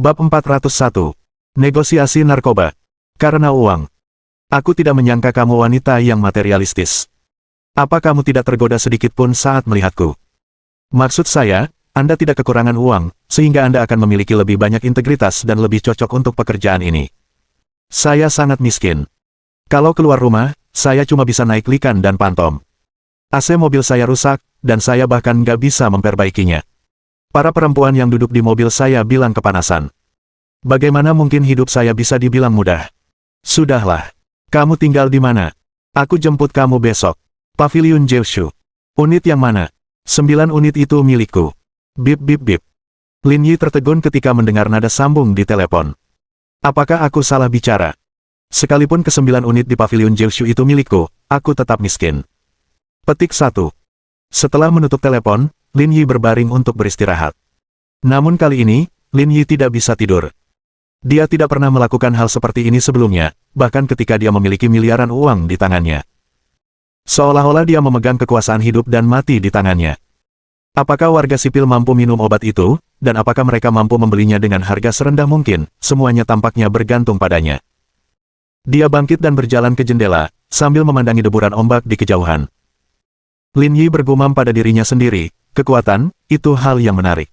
Bab 401. Negosiasi narkoba. Karena uang. Aku tidak menyangka kamu wanita yang materialistis. Apa kamu tidak tergoda sedikit pun saat melihatku? Maksud saya, Anda tidak kekurangan uang, sehingga Anda akan memiliki lebih banyak integritas dan lebih cocok untuk pekerjaan ini. Saya sangat miskin. Kalau keluar rumah, saya cuma bisa naik likan dan pantom. AC mobil saya rusak, dan saya bahkan nggak bisa memperbaikinya. Para perempuan yang duduk di mobil saya bilang kepanasan. Bagaimana mungkin hidup saya bisa dibilang mudah? Sudahlah. Kamu tinggal di mana? Aku jemput kamu besok. Pavilion Jeushu. Unit yang mana? 9 unit itu milikku. Bip bip bip. Lin Yi tertegun ketika mendengar nada sambung di telepon. Apakah aku salah bicara? Sekalipun ke-9 unit di Pavilion Jeushu itu milikku, aku tetap miskin. Petik 1. Setelah menutup telepon, Lin Yi berbaring untuk beristirahat. Namun kali ini, Lin Yi tidak bisa tidur. Dia tidak pernah melakukan hal seperti ini sebelumnya, bahkan ketika dia memiliki miliaran uang di tangannya. Seolah-olah dia memegang kekuasaan hidup dan mati di tangannya. Apakah warga sipil mampu minum obat itu, dan apakah mereka mampu membelinya dengan harga serendah mungkin? Semuanya tampaknya bergantung padanya. Dia bangkit dan berjalan ke jendela, sambil memandangi deburan ombak di kejauhan. Lin Yi bergumam pada dirinya sendiri, kekuatan, itu hal yang menarik.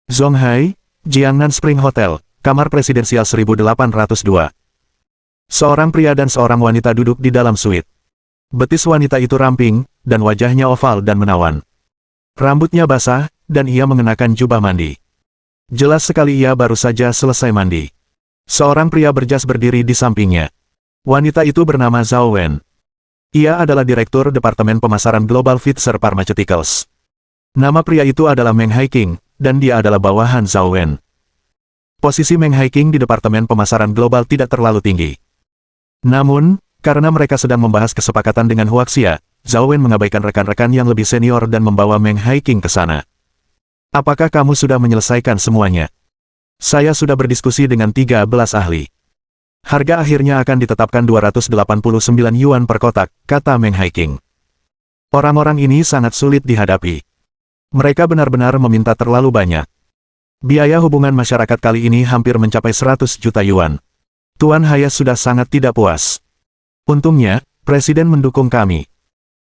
Zonghai, Jiangnan Spring Hotel, kamar presidensial 1802. Seorang pria dan seorang wanita duduk di dalam suite. Betis wanita itu ramping, dan wajahnya oval dan menawan. Rambutnya basah, dan ia mengenakan jubah mandi. Jelas sekali ia baru saja selesai mandi. Seorang pria berjas berdiri di sampingnya. Wanita itu bernama Zhao Wen. Ia adalah Direktur Departemen Pemasaran Global Pfizer Pharmaceuticals. Nama pria itu adalah Meng Haiqing, dan dia adalah bawahan Zhao Wen. Posisi Meng Haiqing di Departemen Pemasaran Global tidak terlalu tinggi. Namun, karena mereka sedang membahas kesepakatan dengan Huaxia, Zhao Wen mengabaikan rekan-rekan yang lebih senior dan membawa Meng Haiqing ke sana. Apakah kamu sudah menyelesaikan semuanya? Saya sudah berdiskusi dengan 13 ahli. Harga akhirnya akan ditetapkan 289 yuan per kotak, kata Meng Haiqing. Orang-orang ini sangat sulit dihadapi. Mereka benar-benar meminta terlalu banyak. Biaya hubungan masyarakat kali ini hampir mencapai 100 juta yuan. Tuan Hayes sudah sangat tidak puas. Untungnya, Presiden mendukung kami.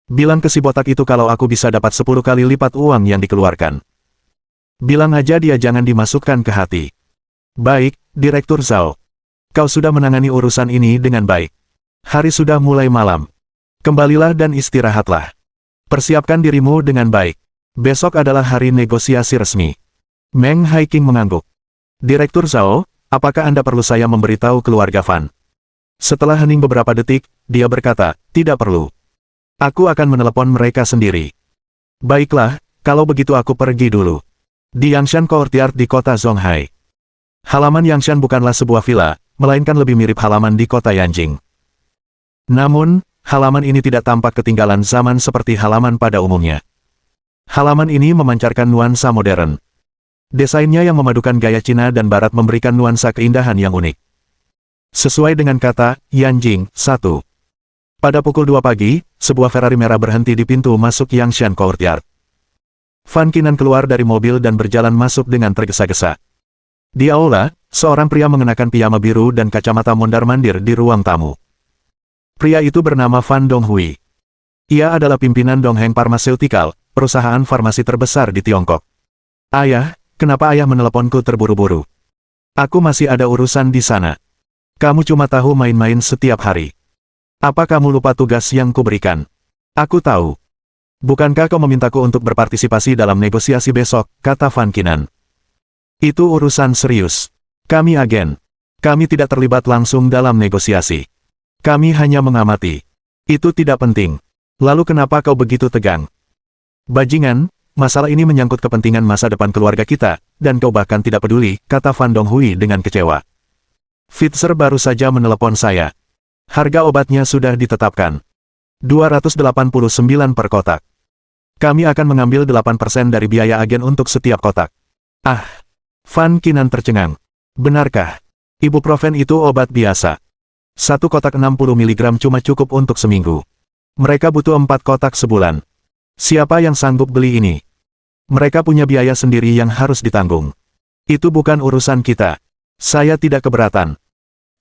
Bilang ke si botak itu kalau aku bisa dapat 10 kali lipat uang yang dikeluarkan. Bilang aja dia jangan dimasukkan ke hati. Baik, Direktur Zhao. Kau sudah menangani urusan ini dengan baik. Hari sudah mulai malam. Kembalilah dan istirahatlah. Persiapkan dirimu dengan baik. Besok adalah hari negosiasi resmi. Meng Haiqing mengangguk. Direktur Zhao, apakah Anda perlu saya memberitahu keluarga Fan? Setelah hening beberapa detik, dia berkata, tidak perlu. Aku akan menelepon mereka sendiri. Baiklah, kalau begitu aku pergi dulu. Di Yangshan Courtyard di kota Zonghai. Halaman Yangshan bukanlah sebuah villa, melainkan lebih mirip halaman di kota Yanjing. Namun, halaman ini tidak tampak ketinggalan zaman seperti halaman pada umumnya. Halaman ini memancarkan nuansa modern. Desainnya yang memadukan gaya Cina dan Barat memberikan nuansa keindahan yang unik. Sesuai dengan kata, Yanjing, 1. Pada pukul 2 pagi, sebuah Ferrari merah berhenti di pintu masuk Yangshan Courtyard. Fan Qinan keluar dari mobil dan berjalan masuk dengan tergesa-gesa. Di aula, seorang pria mengenakan piyama biru dan kacamata mondar-mandir di ruang tamu. Pria itu bernama Fan Donghui. Ia adalah pimpinan Dongheng Pharmaceutical, perusahaan farmasi terbesar di Tiongkok. Ayah, kenapa ayah meneleponku terburu-buru? Aku masih ada urusan di sana. Kamu cuma tahu main-main setiap hari. Apa kamu lupa tugas yang kuberikan? Aku tahu. Bukankah kau memintaku untuk berpartisipasi dalam negosiasi besok, kata Fan Qinan. Itu urusan serius. Kami agen. Kami tidak terlibat langsung dalam negosiasi. Kami hanya mengamati. Itu tidak penting. Lalu kenapa kau begitu tegang? Bajingan, masalah ini menyangkut kepentingan masa depan keluarga kita, dan kau bahkan tidak peduli, kata Fan Donghui dengan kecewa. Pfizer baru saja menelepon saya. Harga obatnya sudah ditetapkan. 289 per kotak. Kami akan mengambil 8% dari biaya agen untuk setiap kotak. Ah! Fan Qinan tercengang. Benarkah? Ibuprofen itu obat biasa. 1 kotak 60 mg cuma cukup untuk seminggu. Mereka butuh 4 kotak sebulan. Siapa yang sanggup beli ini? Mereka punya biaya sendiri yang harus ditanggung. Itu bukan urusan kita. Saya tidak keberatan.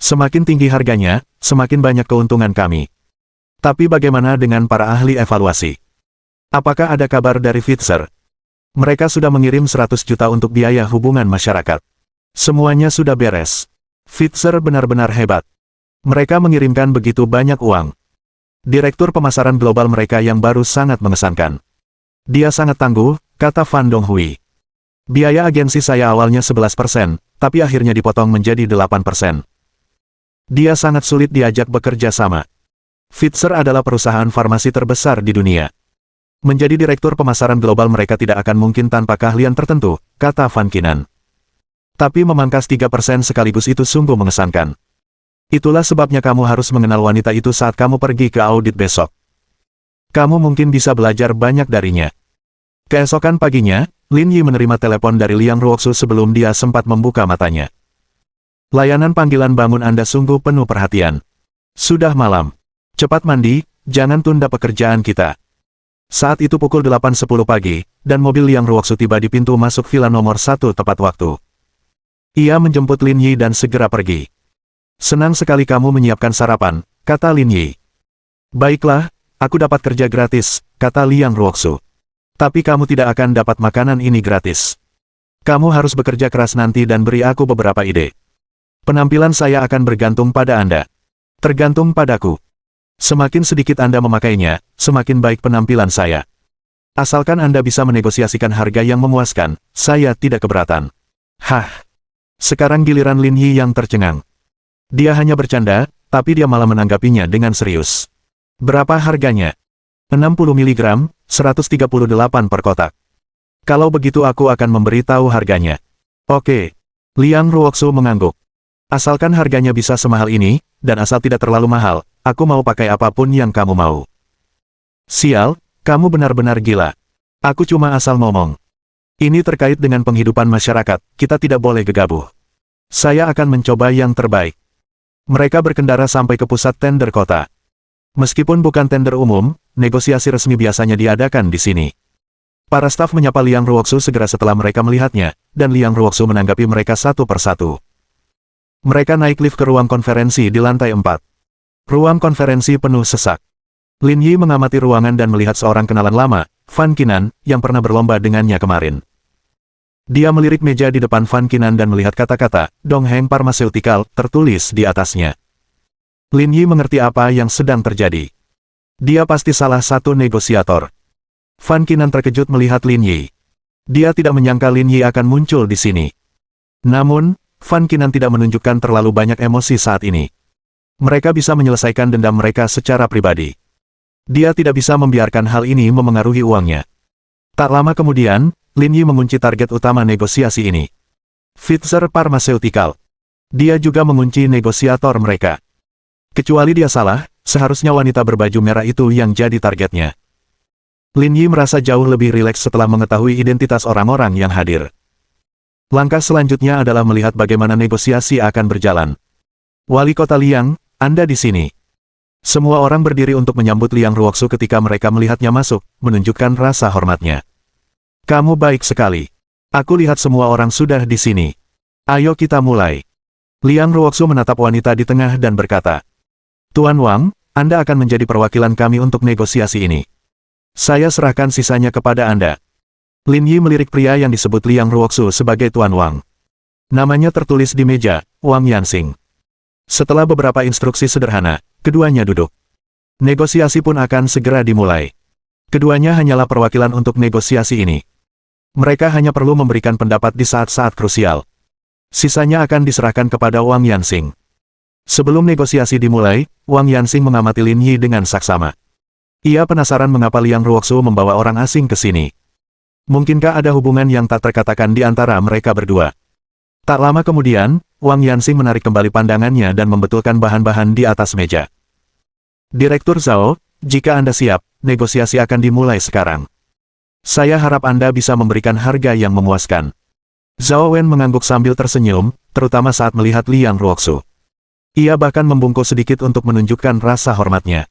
Semakin tinggi harganya, semakin banyak keuntungan kami. Tapi bagaimana dengan para ahli evaluasi? Apakah ada kabar dari Pfizer? Mereka sudah mengirim 100 juta untuk biaya hubungan masyarakat. Semuanya sudah beres. Pfizer benar-benar hebat. Mereka mengirimkan begitu banyak uang. Direktur pemasaran global mereka yang baru sangat mengesankan. Dia sangat tangguh, kata Van Donghui. Biaya agensi saya awalnya 11%, tapi akhirnya dipotong menjadi 8%. Dia sangat sulit diajak bekerja sama. Pfizer adalah perusahaan farmasi terbesar di dunia. Menjadi direktur pemasaran global mereka tidak akan mungkin tanpa keahlian tertentu, kata Van Kinan. Tapi memangkas 3% sekaligus itu sungguh mengesankan. Itulah sebabnya kamu harus mengenal wanita itu saat kamu pergi ke audit besok. Kamu mungkin bisa belajar banyak darinya. Keesokan paginya, Lin Yi menerima telepon dari Liang Ruoxu sebelum dia sempat membuka matanya. Layanan panggilan bangun Anda sungguh penuh perhatian. Sudah malam. Cepat mandi, jangan tunda pekerjaan kita. Saat itu pukul 8.10 pagi, dan mobil Liang Ruoxu tiba di pintu masuk villa nomor 1 tepat waktu. Ia menjemput Lin Yi dan segera pergi. Senang sekali kamu menyiapkan sarapan, kata Lin Yi. Baiklah, aku dapat kerja gratis, kata Liang Ruoxu. Tapi kamu tidak akan dapat makanan ini gratis. Kamu harus bekerja keras nanti dan beri aku beberapa ide. Penampilan saya akan bergantung pada Anda. Tergantung padaku. Semakin sedikit Anda memakainya, semakin baik penampilan saya. Asalkan Anda bisa menegosiasikan harga yang memuaskan, saya tidak keberatan. Hah. Sekarang giliran Lin Yi yang tercengang. Dia hanya bercanda, tapi dia malah menanggapinya dengan serius. Berapa harganya? 60 mg, 138 per kotak. Kalau begitu aku akan memberitahu harganya. Oke. Liang Ruoxu mengangguk. Asalkan harganya bisa semahal ini, dan asal tidak terlalu mahal, aku mau pakai apapun yang kamu mau. Sial, kamu benar-benar gila. Aku cuma asal ngomong. Ini terkait dengan penghidupan masyarakat, kita tidak boleh gegabah. Saya akan mencoba yang terbaik. Mereka berkendara sampai ke pusat tender kota. Meskipun bukan tender umum, negosiasi resmi biasanya diadakan di sini. Para staf menyapa Liang Ruoxu segera setelah mereka melihatnya, dan Liang Ruoxu menanggapi mereka satu persatu. Mereka naik lift ke ruang konferensi di lantai 4. Ruang konferensi penuh sesak. Lin Yi mengamati ruangan dan melihat seorang kenalan lama, Van Kinan, yang pernah berlomba dengannya kemarin. Dia melirik meja di depan Van Kinan dan melihat kata-kata, Dongheng Pharmaceutical, tertulis di atasnya. Lin Yi mengerti apa yang sedang terjadi. Dia pasti salah satu negosiator. Van Kinan terkejut melihat Lin Yi. Dia tidak menyangka Lin Yi akan muncul di sini. Namun, Van Kinan tidak menunjukkan terlalu banyak emosi saat ini. Mereka bisa menyelesaikan dendam mereka secara pribadi. Dia tidak bisa membiarkan hal ini memengaruhi uangnya. Tak lama kemudian, Lin Yi mengunci target utama negosiasi ini. Pfizer Pharmaceutical. Dia juga mengunci negosiator mereka. Kecuali dia salah, seharusnya wanita berbaju merah itu yang jadi targetnya. Lin Yi merasa jauh lebih rileks setelah mengetahui identitas orang-orang yang hadir. Langkah selanjutnya adalah melihat bagaimana negosiasi akan berjalan. Wali Kota Liang, Anda di sini. Semua orang berdiri untuk menyambut Liang Ruoxu ketika mereka melihatnya masuk, menunjukkan rasa hormatnya. Kamu baik sekali. Aku lihat semua orang sudah di sini. Ayo kita mulai. Liang Ruoxu menatap wanita di tengah dan berkata, Tuan Wang, Anda akan menjadi perwakilan kami untuk negosiasi ini. Saya serahkan sisanya kepada Anda. Lin Yi melirik pria yang disebut Liang Ruoxu sebagai Tuan Wang. Namanya tertulis di meja, Wang Yanxing. Setelah beberapa instruksi sederhana, keduanya duduk. Negosiasi pun akan segera dimulai. Keduanya hanyalah perwakilan untuk negosiasi ini. Mereka hanya perlu memberikan pendapat di saat-saat krusial. Sisanya akan diserahkan kepada Wang Yanxing. Sebelum negosiasi dimulai, Wang Yanxing mengamati Lin Yi dengan saksama. Ia penasaran mengapa Liang Ruoxu membawa orang asing ke sini. Mungkinkah ada hubungan yang tak terkatakan di antara mereka berdua? Tak lama kemudian, Wang Yanxing menarik kembali pandangannya dan membetulkan bahan-bahan di atas meja. Direktur Zhao, jika Anda siap, negosiasi akan dimulai sekarang. Saya harap Anda bisa memberikan harga yang memuaskan. Zhao Wen mengangguk sambil tersenyum, terutama saat melihat Liang Ruoxu. Ia bahkan membungkuk sedikit untuk menunjukkan rasa hormatnya.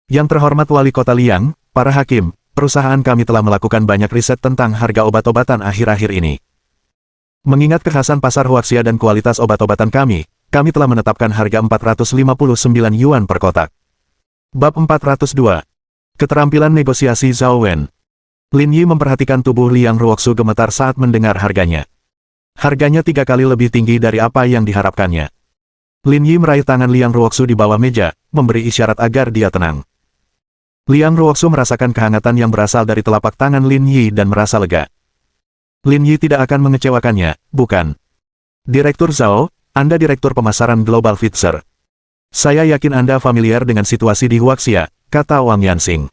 Yang terhormat Wali Kota Liang, para hakim, perusahaan kami telah melakukan banyak riset tentang harga obat-obatan akhir-akhir ini. Mengingat kekhasan pasar Huaxia dan kualitas obat-obatan kami telah menetapkan harga 459 yuan per kotak. Bab 402. Keterampilan negosiasi Zhao Wen. Lin Yi memperhatikan tubuh Liang Ruoxu gemetar saat mendengar harganya. Harganya 3 kali lebih tinggi dari apa yang diharapkannya. Lin Yi meraih tangan Liang Ruoxu di bawah meja, memberi isyarat agar dia tenang. Liang Ruoxu merasakan kehangatan yang berasal dari telapak tangan Lin Yi dan merasa lega. Lin Yi tidak akan mengecewakannya, bukan? Direktur Zhao, Anda Direktur Pemasaran Global Fitzer. Saya yakin Anda familiar dengan situasi di Huaxia, kata Wang Yanxing.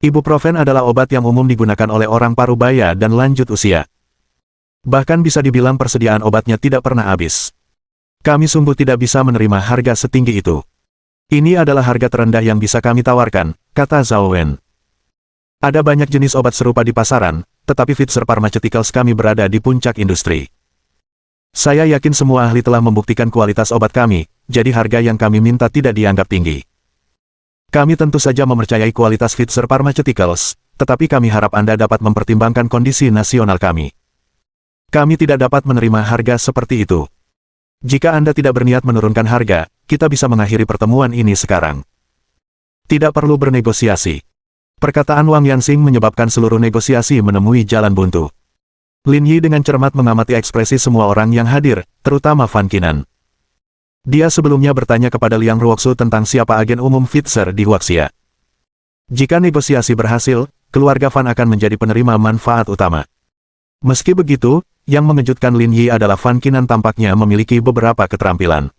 Ibuprofen adalah obat yang umum digunakan oleh orang parubaya dan lanjut usia. Bahkan bisa dibilang persediaan obatnya tidak pernah habis. Kami sungguh tidak bisa menerima harga setinggi itu. Ini adalah harga terendah yang bisa kami tawarkan, kata Zhao Wen. Ada banyak jenis obat serupa di pasaran, tetapi Fitzer Pharmaceuticals kami berada di puncak industri. Saya yakin semua ahli telah membuktikan kualitas obat kami, jadi harga yang kami minta tidak dianggap tinggi. Kami tentu saja mempercayai kualitas Fitzer Pharmaceuticals, tetapi kami harap Anda dapat mempertimbangkan kondisi nasional kami. Kami tidak dapat menerima harga seperti itu. Jika Anda tidak berniat menurunkan harga, kita bisa mengakhiri pertemuan ini sekarang. Tidak perlu bernegosiasi. Perkataan Wang Yanxing menyebabkan seluruh negosiasi menemui jalan buntu. Lin Yi dengan cermat mengamati ekspresi semua orang yang hadir, terutama Fan Qinan. Dia sebelumnya bertanya kepada Liang Ruoxu tentang siapa agen umum Fitzer di Huaxia. Jika negosiasi berhasil, keluarga Fan akan menjadi penerima manfaat utama. Meski begitu, yang mengejutkan Lin Yi adalah Fan Qinan tampaknya memiliki beberapa keterampilan.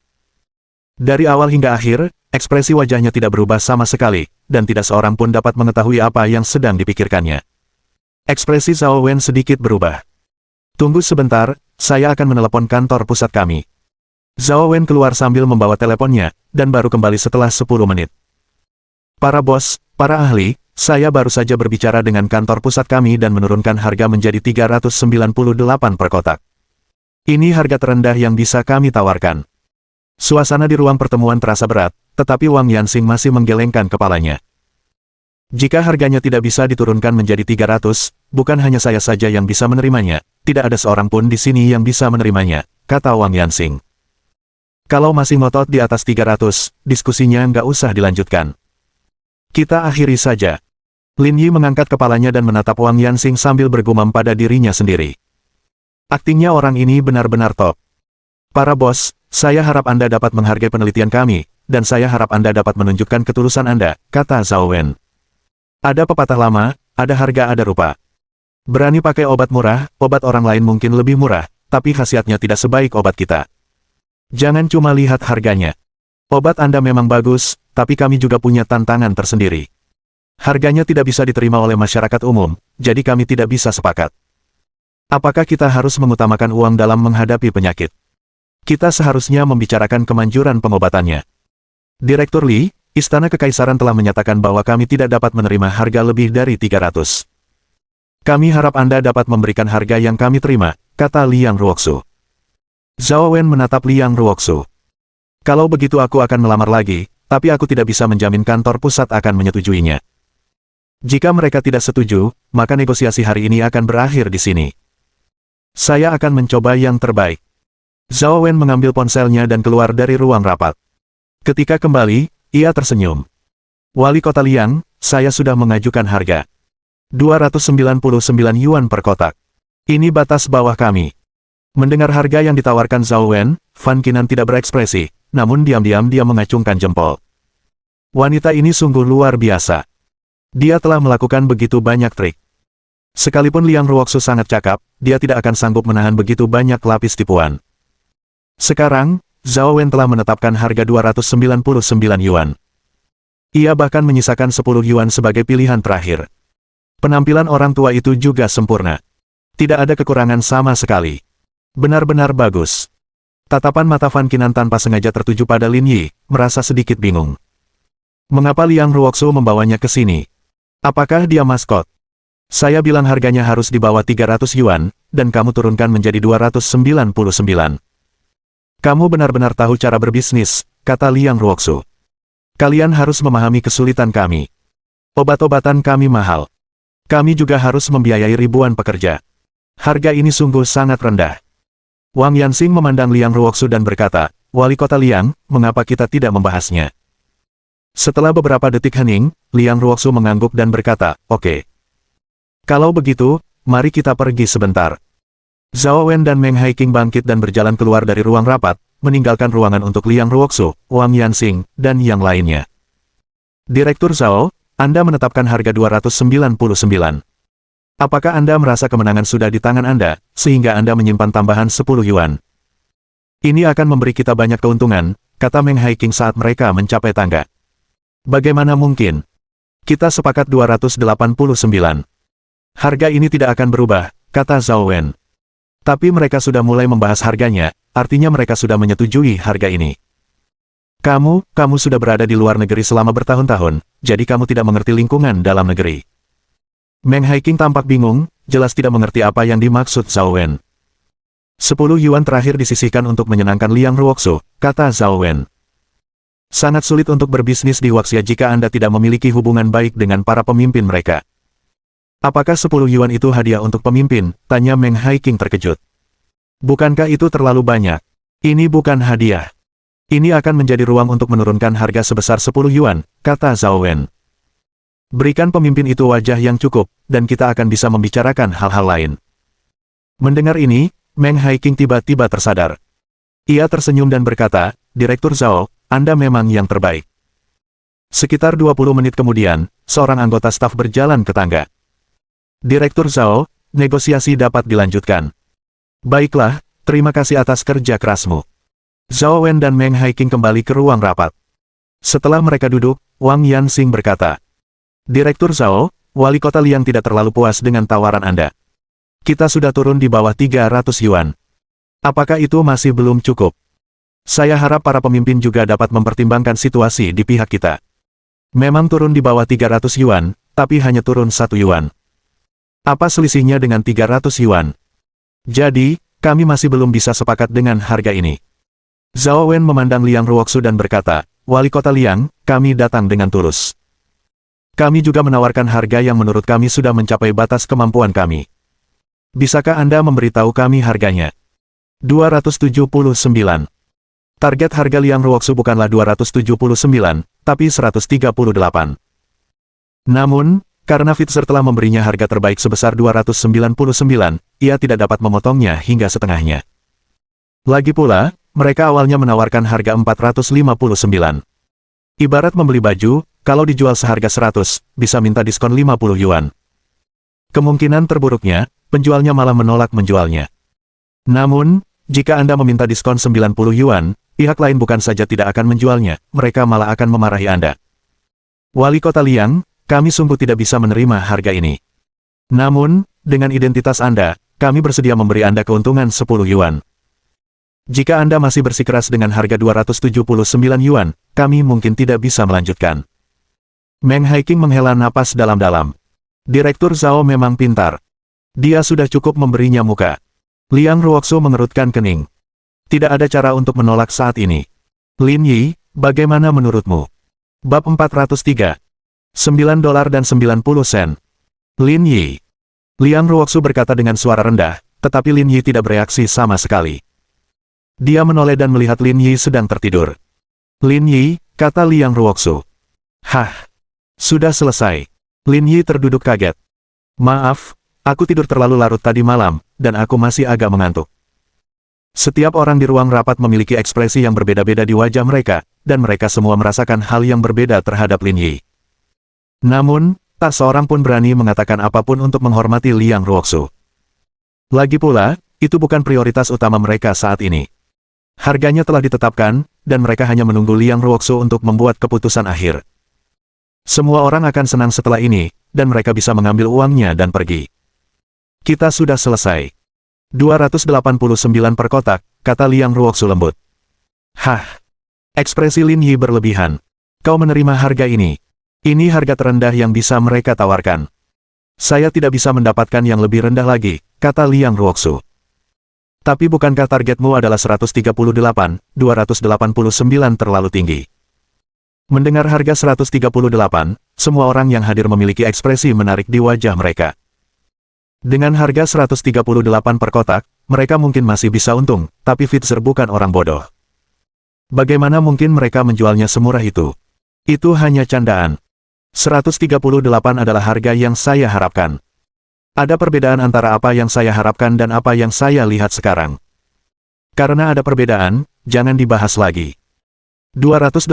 Dari awal hingga akhir, ekspresi wajahnya tidak berubah sama sekali, dan tidak seorang pun dapat mengetahui apa yang sedang dipikirkannya. Ekspresi Zhao Wen sedikit berubah. Tunggu sebentar, saya akan menelepon kantor pusat kami. Zhao Wen keluar sambil membawa teleponnya, dan baru kembali setelah 10 menit. Para bos, para ahli, saya baru saja berbicara dengan kantor pusat kami dan menurunkan harga menjadi 398 per kotak. Ini harga terendah yang bisa kami tawarkan. Suasana di ruang pertemuan terasa berat, tetapi Wang Yanxing masih menggelengkan kepalanya. Jika harganya tidak bisa diturunkan menjadi 300, bukan hanya saya saja yang bisa menerimanya, tidak ada seorang pun di sini yang bisa menerimanya, kata Wang Yanxing. Kalau masih ngotot di atas 300, diskusinya nggak usah dilanjutkan. Kita akhiri saja. Lin Yi mengangkat kepalanya dan menatap Wang Yanxing sambil bergumam pada dirinya sendiri. Aktingnya orang ini benar-benar top. Para bos, saya harap Anda dapat menghargai penelitian kami, dan saya harap Anda dapat menunjukkan ketulusan Anda, kata Zhao Wen. Ada pepatah lama, ada harga ada rupa. Berani pakai obat murah, obat orang lain mungkin lebih murah, tapi khasiatnya tidak sebaik obat kita. Jangan cuma lihat harganya. Obat Anda memang bagus, tapi kami juga punya tantangan tersendiri. Harganya tidak bisa diterima oleh masyarakat umum, jadi kami tidak bisa sepakat. Apakah kita harus mengutamakan uang dalam menghadapi penyakit? Kita seharusnya membicarakan kemanjuran pengobatannya. Direktur Li, Istana Kekaisaran telah menyatakan bahwa kami tidak dapat menerima harga lebih dari 300. Kami harap Anda dapat memberikan harga yang kami terima, kata Liang Ruoxu. Zhao Wen menatap Liang Ruoxu. Kalau begitu aku akan melamar lagi, tapi aku tidak bisa menjamin kantor pusat akan menyetujuinya. Jika mereka tidak setuju, maka negosiasi hari ini akan berakhir di sini. Saya akan mencoba yang terbaik. Zhao Wen mengambil ponselnya dan keluar dari ruang rapat. Ketika kembali, ia tersenyum. Wali Kota Liang, saya sudah mengajukan harga 299 yuan per kotak. Ini batas bawah kami. Mendengar harga yang ditawarkan Zhao Wen, Fan Qinan tidak berekspresi, namun diam-diam dia mengacungkan jempol. Wanita ini sungguh luar biasa. Dia telah melakukan begitu banyak trik. Sekalipun Liang Ruoxu sangat cakap, dia tidak akan sanggup menahan begitu banyak lapis tipuan. Sekarang, Zhao Wen telah menetapkan harga 299 yuan. Ia bahkan menyisakan 10 yuan sebagai pilihan terakhir. Penampilan orang tua itu juga sempurna. Tidak ada kekurangan sama sekali. Benar-benar bagus. Tatapan mata Fan Qinan tanpa sengaja tertuju pada Lin Yi, merasa sedikit bingung. Mengapa Liang Ruoxu membawanya ke sini? Apakah dia maskot? Saya bilang harganya harus di bawah 300 yuan, dan kamu turunkan menjadi 299. Kamu benar-benar tahu cara berbisnis, kata Liang Ruoxu. Kalian harus memahami kesulitan kami. Obat-obatan kami mahal. Kami juga harus membiayai ribuan pekerja. Harga ini sungguh sangat rendah. Wang Yanxing memandang Liang Ruoxu dan berkata, "Wali kota Liang, mengapa kita tidak membahasnya?" Setelah beberapa detik hening, Liang Ruoxu mengangguk dan berkata, "Oke. Kalau begitu, mari kita pergi sebentar." Zhao Wen dan Meng Haiqing bangkit dan berjalan keluar dari ruang rapat, meninggalkan ruangan untuk Liang Ruoxu, Wang Yanxing, dan yang lainnya. Direktur Zhao, Anda menetapkan harga 299. Apakah Anda merasa kemenangan sudah di tangan Anda, sehingga Anda menyimpan tambahan 10 yuan? Ini akan memberi kita banyak keuntungan, kata Meng Haiqing saat mereka mencapai tangga. Bagaimana mungkin? Kita sepakat 289. Harga ini tidak akan berubah, kata Zhao Wen. Tapi mereka sudah mulai membahas harganya, artinya mereka sudah menyetujui harga ini. Kamu sudah berada di luar negeri selama bertahun-tahun, jadi kamu tidak mengerti lingkungan dalam negeri. Meng Haiqing tampak bingung, jelas tidak mengerti apa yang dimaksud Zhao Wen. 10 yuan terakhir disisihkan untuk menyenangkan Liang Ruoxu, kata Zhao Wen. Sangat sulit untuk berbisnis di Huaxia jika Anda tidak memiliki hubungan baik dengan para pemimpin mereka. Apakah 10 yuan itu hadiah untuk pemimpin? Tanya Meng Haiqing terkejut. Bukankah itu terlalu banyak? Ini bukan hadiah. Ini akan menjadi ruang untuk menurunkan harga sebesar 10 yuan, kata Zhao Wen. Berikan pemimpin itu wajah yang cukup, dan kita akan bisa membicarakan hal-hal lain. Mendengar ini, Meng Haiqing tiba-tiba tersadar. Ia tersenyum dan berkata, Direktur Zhao, Anda memang yang terbaik. Sekitar 20 menit kemudian, seorang anggota staf berjalan ke tangga. Direktur Zhao, negosiasi dapat dilanjutkan. Baiklah, terima kasih atas kerja kerasmu. Zhao Wen dan Meng Haiqing kembali ke ruang rapat. Setelah mereka duduk, Wang Yanxing berkata, Direktur Zhao, wali kota Liang tidak terlalu puas dengan tawaran Anda. Kita sudah turun di bawah 300 yuan. Apakah itu masih belum cukup? Saya harap para pemimpin juga dapat mempertimbangkan situasi di pihak kita. Memang turun di bawah 300 yuan, tapi hanya turun 1 yuan. Apa selisihnya dengan 300 yuan? Jadi, kami masih belum bisa sepakat dengan harga ini. Zhao Wen memandang Liang Ruoxu dan berkata, Wali kota Liang, kami datang dengan tulus. Kami juga menawarkan harga yang menurut kami sudah mencapai batas kemampuan kami. Bisakah Anda memberitahu kami harganya? 279. Target harga Liang Ruoxu bukanlah 279, tapi 138. Namun, karena Fitzer telah memberinya harga terbaik sebesar 299, ia tidak dapat memotongnya hingga setengahnya. Lagi pula, mereka awalnya menawarkan harga 459. Ibarat membeli baju, kalau dijual seharga 100, bisa minta diskon 50 yuan. Kemungkinan terburuknya, penjualnya malah menolak menjualnya. Namun, jika Anda meminta diskon 90 yuan, pihak lain bukan saja tidak akan menjualnya, mereka malah akan memarahi Anda. Wali kota Liang, kami sungguh tidak bisa menerima harga ini. Namun, dengan identitas Anda, kami bersedia memberi Anda keuntungan 10 yuan. Jika Anda masih bersikeras dengan harga 279 yuan, kami mungkin tidak bisa melanjutkan. Meng Haiqing menghela napas dalam-dalam. Direktur Zhao memang pintar. Dia sudah cukup memberinya muka. Liang Ruoxu mengerutkan kening. Tidak ada cara untuk menolak saat ini. Lin Yi, bagaimana menurutmu? Bab 403. $9.90. Lin Yi. Liang Ruoxu berkata dengan suara rendah, tetapi Lin Yi tidak bereaksi sama sekali. Dia menoleh dan melihat Lin Yi sedang tertidur. Lin Yi, kata Liang Ruoxu. Hah, sudah selesai. Lin Yi terduduk kaget. Maaf, aku tidur terlalu larut tadi malam, dan aku masih agak mengantuk. Setiap orang di ruang rapat memiliki ekspresi yang berbeda-beda di wajah mereka, dan mereka semua merasakan hal yang berbeda terhadap Lin Yi. Namun, tak seorang pun berani mengatakan apapun untuk menghormati Liang Ruoxu. Lagi pula, itu bukan prioritas utama mereka saat ini. Harganya telah ditetapkan, dan mereka hanya menunggu Liang Ruoxu untuk membuat keputusan akhir. Semua orang akan senang setelah ini, dan mereka bisa mengambil uangnya dan pergi. Kita sudah selesai. 289 per kotak, kata Liang Ruoxu lembut. Hah. Ekspresi Lin Yi berlebihan. Kau menerima harga ini. Ini harga terendah yang bisa mereka tawarkan. Saya tidak bisa mendapatkan yang lebih rendah lagi, kata Liang Ruoxu. Tapi bukankah targetmu adalah 138, 289 terlalu tinggi? Mendengar harga 138, semua orang yang hadir memiliki ekspresi menarik di wajah mereka. Dengan harga 138 per kotak, mereka mungkin masih bisa untung, tapi Fitzer bukan orang bodoh. Bagaimana mungkin mereka menjualnya semurah itu? Itu hanya candaan. 138 adalah harga yang saya harapkan. Ada perbedaan antara apa yang saya harapkan dan apa yang saya lihat sekarang. Karena ada perbedaan, jangan dibahas lagi. 289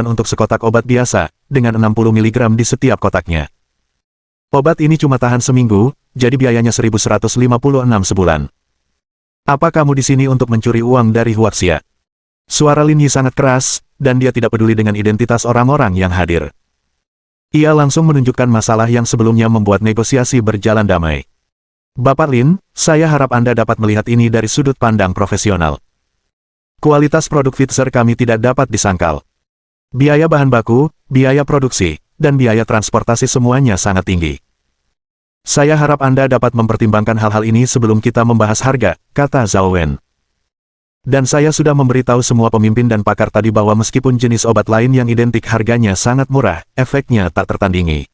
untuk sekotak obat biasa, dengan 60 mg di setiap kotaknya. Obat ini cuma tahan seminggu, jadi biayanya 1.156 sebulan. Apa kamu di sini untuk mencuri uang dari Huaxia? Suara Lin Yi sangat keras, dan dia tidak peduli dengan identitas orang-orang yang hadir. Ia langsung menunjukkan masalah yang sebelumnya membuat negosiasi berjalan damai. Bapak Lin, saya harap Anda dapat melihat ini dari sudut pandang profesional. Kualitas produk Fitzer kami tidak dapat disangkal. Biaya bahan baku, biaya produksi, dan biaya transportasi semuanya sangat tinggi. Saya harap Anda dapat mempertimbangkan hal-hal ini sebelum kita membahas harga, kata Zhao Wen. Dan saya sudah memberitahu semua pemimpin dan pakar tadi bahwa meskipun jenis obat lain yang identik harganya sangat murah, efeknya tak tertandingi.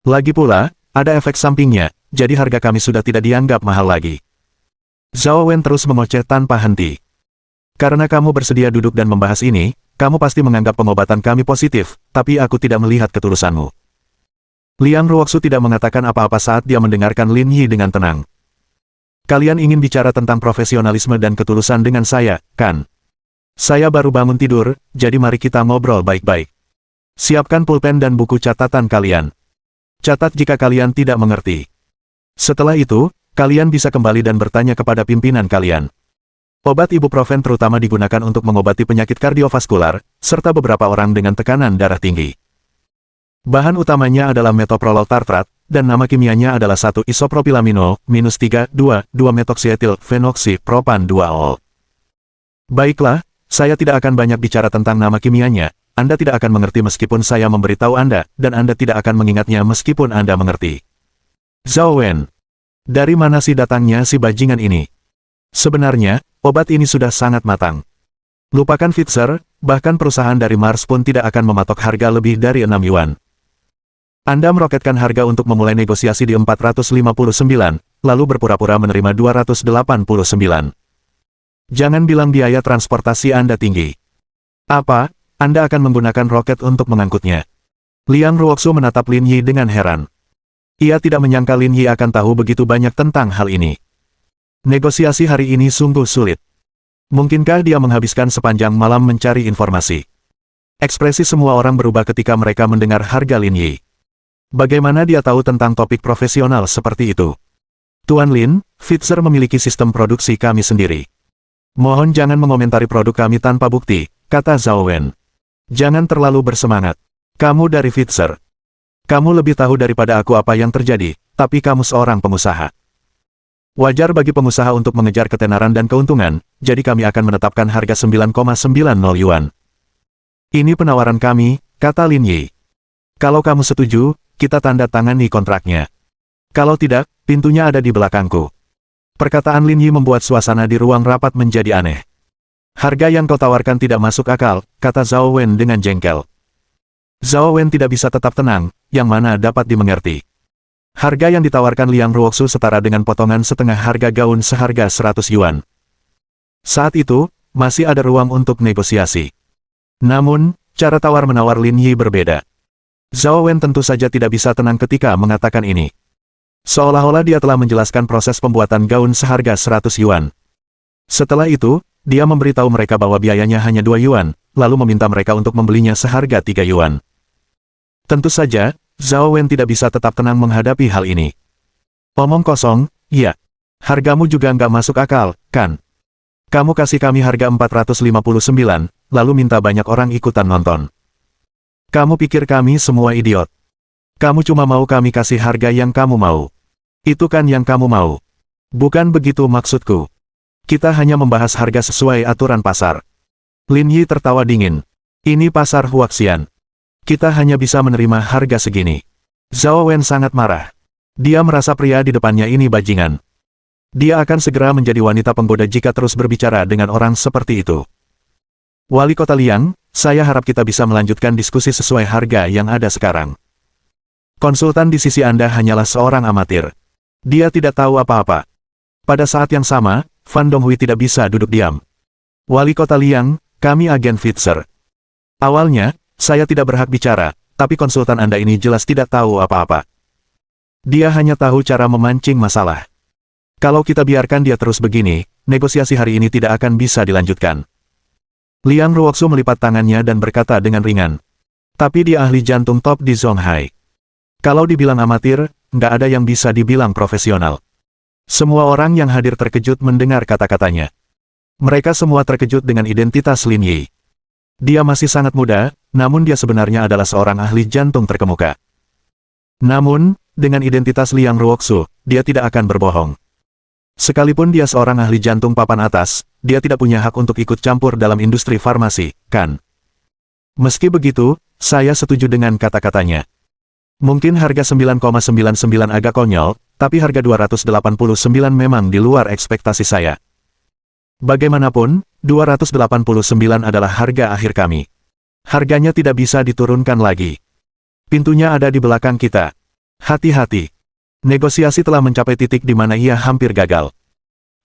Lagi pula, ada efek sampingnya, jadi harga kami sudah tidak dianggap mahal lagi. Zhao Wen terus mengoceh tanpa henti. Karena kamu bersedia duduk dan membahas ini, kamu pasti menganggap pengobatan kami positif, tapi aku tidak melihat ketulusanmu. Liang Ruoxu tidak mengatakan apa-apa saat dia mendengarkan Lin Yi dengan tenang. Kalian ingin bicara tentang profesionalisme dan ketulusan dengan saya, kan? Saya baru bangun tidur, jadi mari kita ngobrol baik-baik. Siapkan pulpen dan buku catatan kalian. Catat jika kalian tidak mengerti. Setelah itu, kalian bisa kembali dan bertanya kepada pimpinan kalian. Obat ibuprofen terutama digunakan untuk mengobati penyakit kardiovaskular, serta beberapa orang dengan tekanan darah tinggi. Bahan utamanya adalah metoprolol tartrat, dan nama kimianya adalah 1-isopropilamino-3,2,2-metoksyethyl phenoxy-propan 2-ol. Baiklah, saya tidak akan banyak bicara tentang nama kimianya, Anda tidak akan mengerti meskipun saya memberitahu Anda, dan Anda tidak akan mengingatnya meskipun Anda mengerti. Zhao Wen, dari mana sih datangnya si bajingan ini? Sebenarnya, obat ini sudah sangat matang. Lupakan Fitzer, bahkan perusahaan dari Mars pun tidak akan mematok harga lebih dari 6 yuan. Anda meroketkan harga untuk memulai negosiasi di 459, lalu berpura-pura menerima 289. Jangan bilang biaya transportasi Anda tinggi. Apa, Anda akan menggunakan roket untuk mengangkutnya? Liang Ruoxu menatap Lin Yi dengan heran. Ia tidak menyangka Lin Yi akan tahu begitu banyak tentang hal ini. Negosiasi hari ini sungguh sulit. Mungkinkah dia menghabiskan sepanjang malam mencari informasi? Ekspresi semua orang berubah ketika mereka mendengar harga Lin Yi. Bagaimana dia tahu tentang topik profesional seperti itu? Tuan Lin, Fitzer memiliki sistem produksi kami sendiri. Mohon jangan mengomentari produk kami tanpa bukti, kata Zhao Wen. Jangan terlalu bersemangat. Kamu dari Fitzer. Kamu lebih tahu daripada aku apa yang terjadi, tapi kamu seorang pengusaha. Wajar bagi pengusaha untuk mengejar ketenaran dan keuntungan, jadi kami akan menetapkan harga 9,90 yuan. Ini penawaran kami, kata Lin Yi. Kalau kamu setuju, kita tanda tangani kontraknya. Kalau tidak, pintunya ada di belakangku. Perkataan Lin Yi membuat suasana di ruang rapat menjadi aneh. Harga yang kau tawarkan tidak masuk akal, kata Zhao Wen dengan jengkel. Zhao Wen tidak bisa tetap tenang, yang mana dapat dimengerti. Harga yang ditawarkan Liang Ruoxu setara dengan potongan setengah harga gaun seharga 100 yuan. Saat itu, masih ada ruang untuk negosiasi. Namun, cara tawar-menawar Lin Yi berbeda. Zhao Wen tentu saja tidak bisa tenang ketika mengatakan ini. Seolah-olah dia telah menjelaskan proses pembuatan gaun seharga 100 yuan. Setelah itu, dia memberitahu mereka bahwa biayanya hanya 2 yuan, lalu meminta mereka untuk membelinya seharga 3 yuan. Tentu saja, Zhao Wen tidak bisa tetap tenang menghadapi hal ini. Omong kosong, iya. Hargamu juga nggak masuk akal, kan? Kamu kasih kami harga 459, lalu minta banyak orang ikutan nonton. Kamu pikir kami semua idiot? Kamu cuma mau kami kasih harga yang kamu mau. Itu kan yang kamu mau. Bukan begitu maksudku. Kita hanya membahas harga sesuai aturan pasar. Lin Yi tertawa dingin. Ini pasar Huaxian. Kita hanya bisa menerima harga segini. Zhao Wen sangat marah. Dia merasa pria di depannya ini bajingan. Dia akan segera menjadi wanita penggoda jika terus berbicara dengan orang seperti itu. Wali Kota Liang, saya harap kita bisa melanjutkan diskusi sesuai harga yang ada sekarang. Konsultan di sisi Anda hanyalah seorang amatir. Dia tidak tahu apa-apa. Pada saat yang sama, Fan Donghui tidak bisa duduk diam. Wali Kota Liang, kami agen Fitzer. Awalnya, saya tidak berhak bicara, tapi konsultan Anda ini jelas tidak tahu apa-apa. Dia hanya tahu cara memancing masalah. Kalau kita biarkan dia terus begini, negosiasi hari ini tidak akan bisa dilanjutkan. Liang Ruoxu melipat tangannya dan berkata dengan ringan. Tapi dia ahli jantung top di Zonghai. Kalau dibilang amatir, nggak ada yang bisa dibilang profesional. Semua orang yang hadir terkejut mendengar kata-katanya. Mereka semua terkejut dengan identitas Lin Yi. Dia masih sangat muda, namun dia sebenarnya adalah seorang ahli jantung terkemuka. Namun, dengan identitas Liang Ruoxu, dia tidak akan berbohong. Sekalipun dia seorang ahli jantung papan atas, dia tidak punya hak untuk ikut campur dalam industri farmasi, kan? Meski begitu, saya setuju dengan kata-katanya. Mungkin harga 9,99 agak konyol, tapi harga 289 memang di luar ekspektasi saya. Bagaimanapun, 289 adalah harga akhir kami. Harganya tidak bisa diturunkan lagi. Pintunya ada di belakang kita. Hati-hati. Negosiasi telah mencapai titik di mana ia hampir gagal.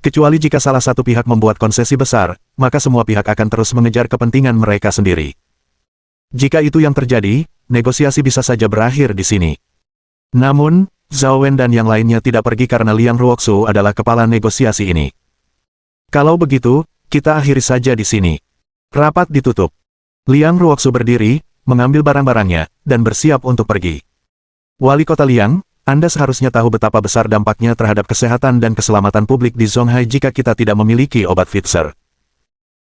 Kecuali jika salah satu pihak membuat konsesi besar, maka semua pihak akan terus mengejar kepentingan mereka sendiri. Jika itu yang terjadi, negosiasi bisa saja berakhir di sini. Namun, Zhao Wen dan yang lainnya tidak pergi karena Liang Ruoxu adalah kepala negosiasi ini. Kalau begitu, kita akhiri saja di sini. Rapat ditutup. Liang Ruoxu berdiri, mengambil barang-barangnya, dan bersiap untuk pergi. Wali Kota Liang, Anda seharusnya tahu betapa besar dampaknya terhadap kesehatan dan keselamatan publik di Zonghai jika kita tidak memiliki obat Fitzer.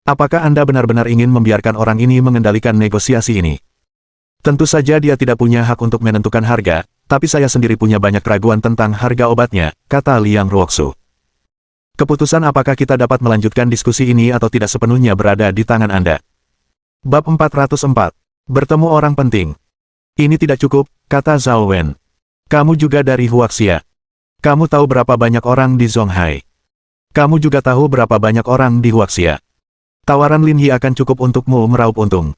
Apakah Anda benar-benar ingin membiarkan orang ini mengendalikan negosiasi ini? Tentu saja dia tidak punya hak untuk menentukan harga, tapi saya sendiri punya banyak keraguan tentang harga obatnya, kata Liang Ruoxu. Keputusan apakah kita dapat melanjutkan diskusi ini atau tidak sepenuhnya berada di tangan Anda. Bab 404. Bertemu orang penting. Ini tidak cukup, kata Zhao Wen. Kamu juga dari Huaxia. Kamu tahu berapa banyak orang di Zonghai. Kamu juga tahu berapa banyak orang di Huaxia. Tawaran Lin Yi akan cukup untukmu meraup untung.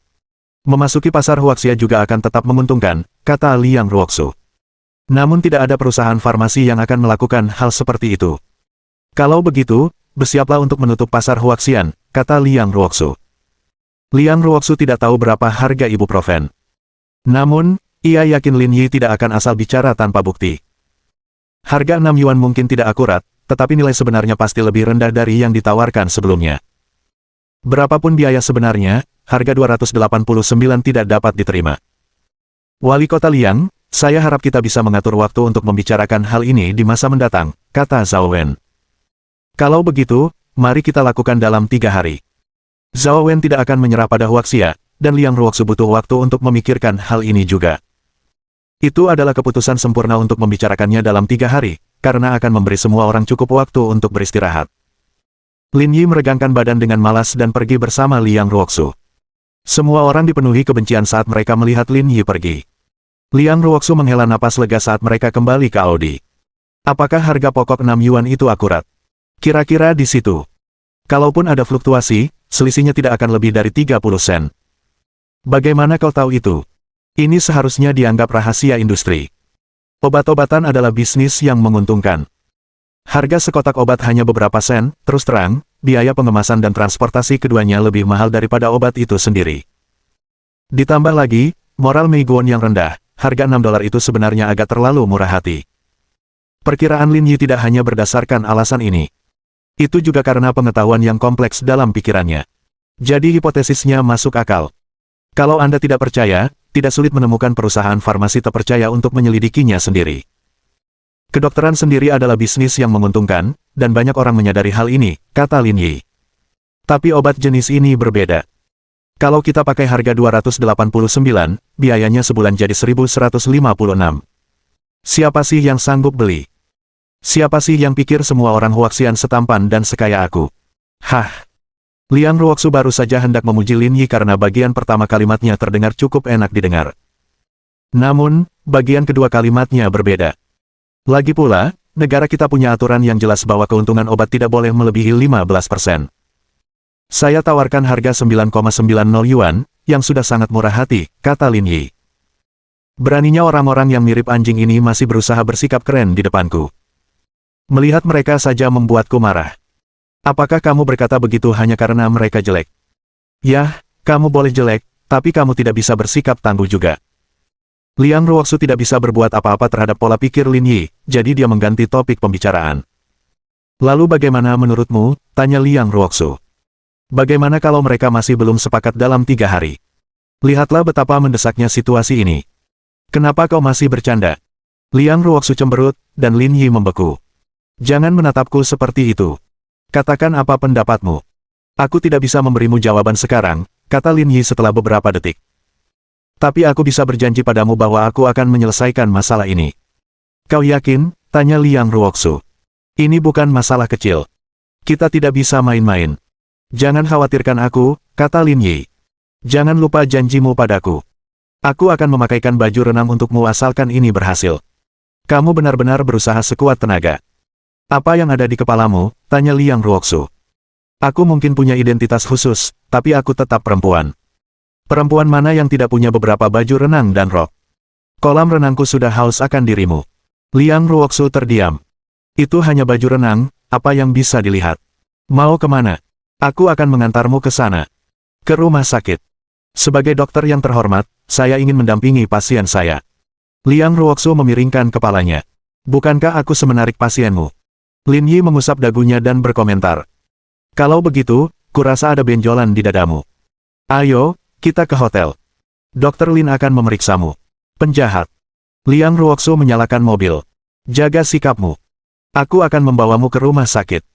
Memasuki pasar Huaxia juga akan tetap menguntungkan, kata Liang Ruoxu. Namun tidak ada perusahaan farmasi yang akan melakukan hal seperti itu. Kalau begitu, bersiaplah untuk menutup pasar Huaxian, kata Liang Ruoxu. Liang Ruoxu tidak tahu berapa harga ibuprofen. Namun, ia yakin Lin Yi tidak akan asal bicara tanpa bukti. Harga 6 yuan mungkin tidak akurat, tetapi nilai sebenarnya pasti lebih rendah dari yang ditawarkan sebelumnya. Berapapun biaya sebenarnya, harga 289 tidak dapat diterima. Wali Kota Liang, saya harap kita bisa mengatur waktu untuk membicarakan hal ini di masa mendatang, kata Zhao Wen. Kalau begitu, mari kita lakukan dalam 3 hari. Zhao Wen tidak akan menyerah pada Huaxia, dan Liang Ruoxu butuh waktu untuk memikirkan hal ini juga. Itu adalah keputusan sempurna untuk membicarakannya dalam 3 hari, karena akan memberi semua orang cukup waktu untuk beristirahat. Lin Yi meregangkan badan dengan malas dan pergi bersama Liang Ruoxu. Semua orang dipenuhi kebencian saat mereka melihat Lin Yi pergi. Liang Ruoxu menghela napas lega saat mereka kembali ke Audi. Apakah harga pokok 6 yuan itu akurat? Kira-kira di situ. Kalaupun ada fluktuasi, selisihnya tidak akan lebih dari 30 sen. Bagaimana kau tahu itu? Ini seharusnya dianggap rahasia industri. Obat-obatan adalah bisnis yang menguntungkan. Harga sekotak obat hanya beberapa sen, terus terang, biaya pengemasan dan transportasi keduanya lebih mahal daripada obat itu sendiri. Ditambah lagi, moral Mei Guan yang rendah, harga $6 itu sebenarnya agak terlalu murah hati. Perkiraan Lin Yi tidak hanya berdasarkan alasan ini. Itu juga karena pengetahuan yang kompleks dalam pikirannya. Jadi hipotesisnya masuk akal. Kalau Anda tidak percaya, tidak sulit menemukan perusahaan farmasi terpercaya untuk menyelidikinya sendiri. Kedokteran sendiri adalah bisnis yang menguntungkan, dan banyak orang menyadari hal ini, kata Lin Yi. Tapi obat jenis ini berbeda. Kalau kita pakai harga 289, biayanya sebulan jadi 1.156. Siapa sih yang sanggup beli? Siapa sih yang pikir semua orang Huaxian setampan dan sekaya aku? Hah! Liang Ruoxu baru saja hendak memuji Lin Yi karena bagian pertama kalimatnya terdengar cukup enak didengar. Namun, bagian kedua kalimatnya berbeda. Lagi pula, negara kita punya aturan yang jelas bahwa keuntungan obat tidak boleh melebihi 15%. Saya tawarkan harga 9,90 yuan, yang sudah sangat murah hati, kata Lin Yi. Beraninya orang-orang yang mirip anjing ini masih berusaha bersikap keren di depanku. Melihat mereka saja membuatku marah. Apakah kamu berkata begitu hanya karena mereka jelek? Yah, kamu boleh jelek, tapi kamu tidak bisa bersikap tangguh juga. Liang Ruoxu tidak bisa berbuat apa-apa terhadap pola pikir Lin Yi, jadi dia mengganti topik pembicaraan. Lalu bagaimana menurutmu? Tanya Liang Ruoxu. Bagaimana kalau mereka masih belum sepakat dalam 3 hari? Lihatlah betapa mendesaknya situasi ini. Kenapa kau masih bercanda? Liang Ruoxu cemberut, dan Lin Yi membeku. Jangan menatapku seperti itu. Katakan apa pendapatmu. Aku tidak bisa memberimu jawaban sekarang, kata Lin Yi setelah beberapa detik. Tapi aku bisa berjanji padamu bahwa aku akan menyelesaikan masalah ini. Kau yakin? Tanya Liang Ruoxu. Ini bukan masalah kecil. Kita tidak bisa main-main. Jangan khawatirkan aku, kata Lin Yi. Jangan lupa janjimu padaku. Aku akan memakaikan baju renang untukmu asalkan ini berhasil. Kamu benar-benar berusaha sekuat tenaga. Apa yang ada di kepalamu? Tanya Liang Ruoxu. Aku mungkin punya identitas khusus, tapi aku tetap perempuan. Perempuan mana yang tidak punya beberapa baju renang dan rok? Kolam renangku sudah haus akan dirimu. Liang Ruoxu terdiam. Itu hanya baju renang, apa yang bisa dilihat? Mau kemana? Aku akan mengantarmu ke sana. Ke rumah sakit. Sebagai dokter yang terhormat, saya ingin mendampingi pasien saya. Liang Ruoxu memiringkan kepalanya. Bukankah aku semenarik pasienmu? Lin Yi mengusap dagunya dan berkomentar. Kalau begitu, kurasa ada benjolan di dadamu. Ayo, kita ke hotel. Dokter Lin akan memeriksamu. Penjahat. Liang Ruoxu menyalakan mobil. Jaga sikapmu. Aku akan membawamu ke rumah sakit.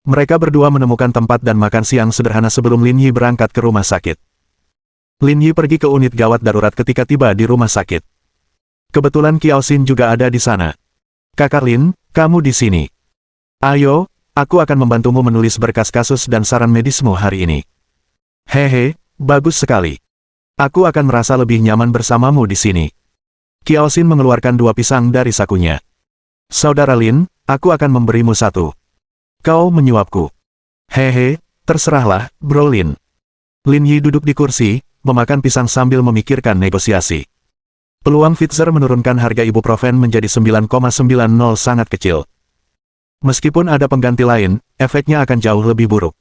Mereka berdua menemukan tempat dan makan siang sederhana sebelum Lin Yi berangkat ke rumah sakit. Lin Yi pergi ke unit gawat darurat ketika tiba di rumah sakit. Kebetulan Qiao Xin juga ada di sana. Kakak Lin, kamu di sini. Ayo, aku akan membantumu menulis berkas kasus dan saran medismu hari ini. Hehe, bagus sekali. Aku akan merasa lebih nyaman bersamamu di sini. Qiao Xin mengeluarkan 2 pisang dari sakunya. Saudara Lin, aku akan memberimu 1. Kau menyuapku. Hehe, terserahlah, Bro Lin. Lin Yi duduk di kursi, memakan pisang sambil memikirkan negosiasi. Peluang Pfizer menurunkan harga ibuprofen menjadi 9,90 sangat kecil. Meskipun ada pengganti lain, efeknya akan jauh lebih buruk.